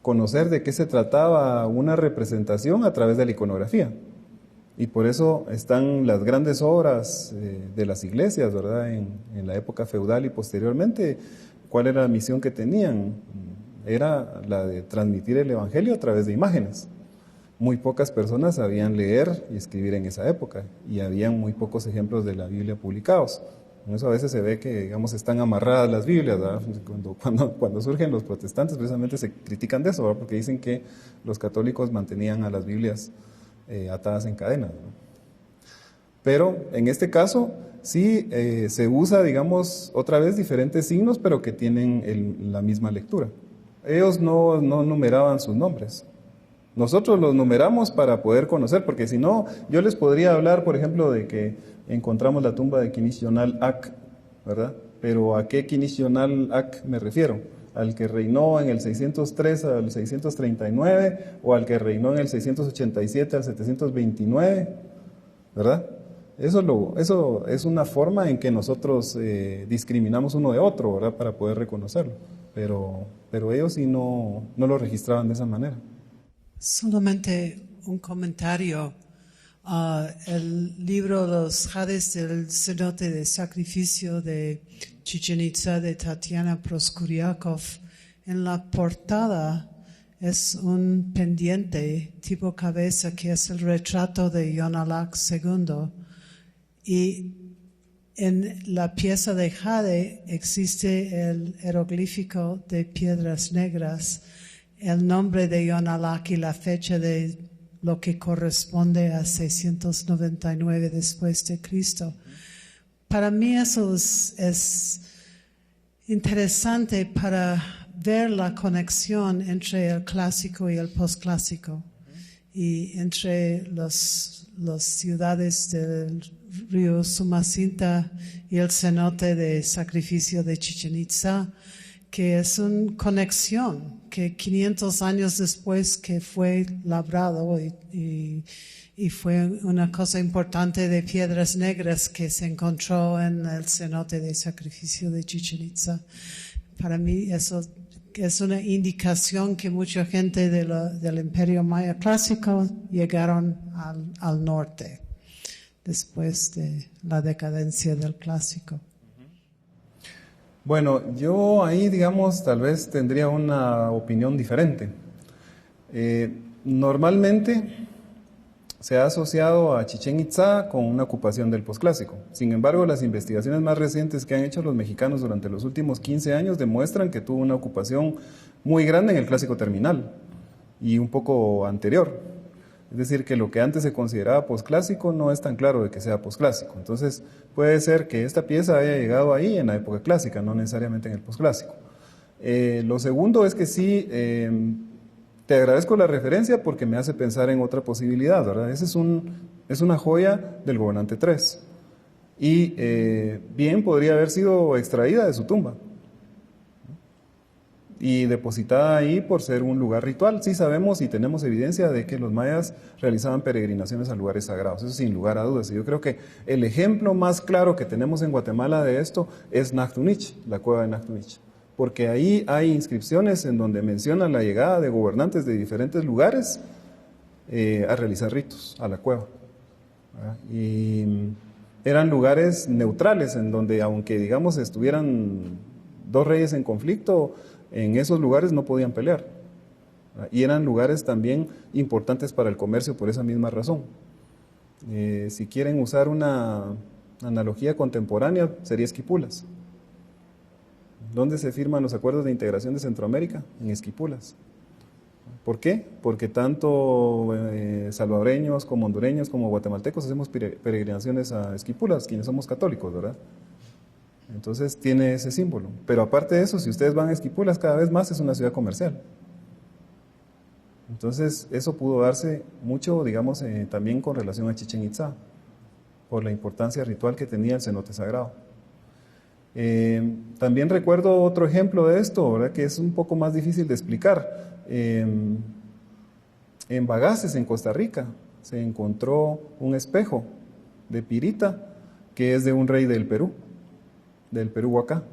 conocer de qué se trataba una representación a través de la iconografía. Y por eso están las grandes obras de las iglesias, ¿verdad? En la época feudal y posteriormente, ¿cuál era la misión que tenían? Era la de transmitir el evangelio a través de imágenes. Muy pocas personas sabían leer y escribir en esa época, y habían muy pocos ejemplos de la Biblia publicados. Por eso a veces se ve que, digamos, están amarradas las Biblias, ¿verdad? Cuando surgen los protestantes, precisamente se critican de eso, ¿verdad? Porque dicen que los católicos mantenían a las Biblias atadas en cadenas, ¿no? Pero en este caso sí se usa, digamos, otra vez diferentes signos, pero que tienen la misma lectura. Ellos no numeraban sus nombres. Nosotros los numeramos para poder conocer, porque si no, yo les podría hablar, por ejemplo, de que encontramos la tumba de Kinish Jonal Ak, ¿verdad? Pero ¿a qué Kinish Jonal Ak me refiero? ¿Al que reinó en el 603 al 639 o al que reinó en el 687 al 729? ¿Verdad? Eso es una forma en que nosotros discriminamos uno de otro, ¿verdad? Para poder reconocerlo. Pero ellos sí no lo registraban de esa manera. Solamente un comentario. El libro Los Jades del Cenote de Sacrificio de Chichén Itzá de Tatiana Proskuriakov, en la portada es un pendiente tipo cabeza que es el retrato de Yonalak II, y en la pieza de jade existe el jeroglífico de piedras negras, el nombre de Yonalak y la fecha de lo que corresponde a 699 después de Cristo. Para mí eso es interesante para ver la conexión entre el clásico y el posclásico, y entre las ciudades del río Sumacinta y el cenote de sacrificio de Chichén Itzá, que es una conexión que 500 años después que fue labrado y fue una cosa importante de piedras negras que se encontró en el cenote de sacrificio de Chichén Itzá. Para mí eso es una indicación que mucha gente del Imperio Maya clásico llegaron al norte después de la decadencia del clásico. Bueno, yo ahí, digamos, tal vez tendría una opinión diferente. Normalmente se ha asociado a Chichén Itzá con una ocupación del posclásico. Sin embargo, las investigaciones más recientes que han hecho los mexicanos durante los últimos 15 años demuestran que tuvo una ocupación muy grande en el clásico terminal y un poco anterior. Es decir, que lo que antes se consideraba posclásico no es tan claro de que sea posclásico. Entonces, puede ser que esta pieza haya llegado ahí en la época clásica, no necesariamente en el posclásico. Lo segundo es que sí, te agradezco la referencia porque me hace pensar en otra posibilidad, ¿verdad? Ese es una joya del gobernante 3 y bien podría haber sido extraída de su tumba y depositada ahí por ser un lugar ritual. Sí sabemos y tenemos evidencia de que los mayas realizaban peregrinaciones a lugares sagrados, eso sin lugar a dudas. Y yo creo que el ejemplo más claro que tenemos en Guatemala de esto es Nactunich, la cueva de Nactunich, porque ahí hay inscripciones en donde mencionan la llegada de gobernantes de diferentes lugares a realizar ritos a la cueva, ¿verdad? Y eran lugares neutrales en donde, aunque digamos estuvieran dos reyes en conflicto, en esos lugares no podían pelear, ¿verdad? Y eran lugares también importantes para el comercio por esa misma razón. Si quieren usar una analogía contemporánea, sería Esquipulas. ¿Dónde se firman los acuerdos de integración de Centroamérica? En Esquipulas. ¿Por qué? Porque tanto salvadoreños como hondureños como guatemaltecos hacemos peregrinaciones a Esquipulas, quienes somos católicos, ¿verdad? Entonces tiene ese símbolo. Pero aparte de eso, si ustedes van a Esquipulas, cada vez más es una ciudad comercial. Entonces eso pudo darse mucho, digamos, también con relación a Chichén Itzá, por la importancia ritual que tenía el cenote sagrado. También recuerdo otro ejemplo de esto, ¿verdad? Que es un poco más difícil de explicar. En Bagaces, en Costa Rica, se encontró un espejo de pirita que es de un rey del Perú Huacá.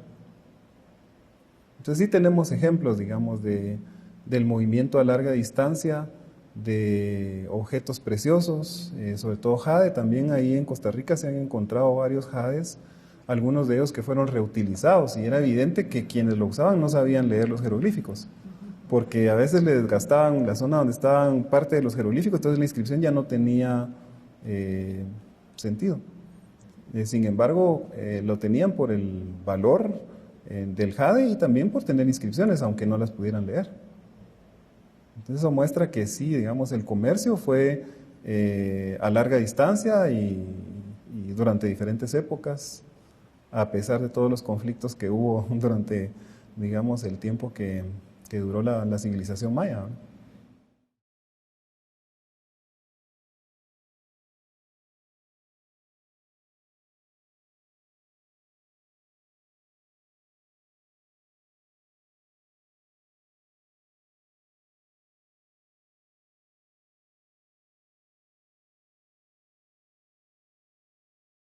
Entonces sí tenemos ejemplos, digamos, del movimiento a larga distancia, de objetos preciosos, sobre todo jade. También ahí en Costa Rica se han encontrado varios jades, algunos de ellos que fueron reutilizados, y era evidente que quienes lo usaban no sabían leer los jeroglíficos, porque a veces les desgastaban la zona donde estaban parte de los jeroglíficos, entonces la inscripción ya no tenía sentido. Sin embargo, lo tenían por el valor del jade y también por tener inscripciones, aunque no las pudieran leer. Entonces eso muestra que sí, digamos, el comercio fue a larga distancia y durante diferentes épocas, a pesar de todos los conflictos que hubo durante, digamos, el tiempo que duró la civilización maya, ¿no?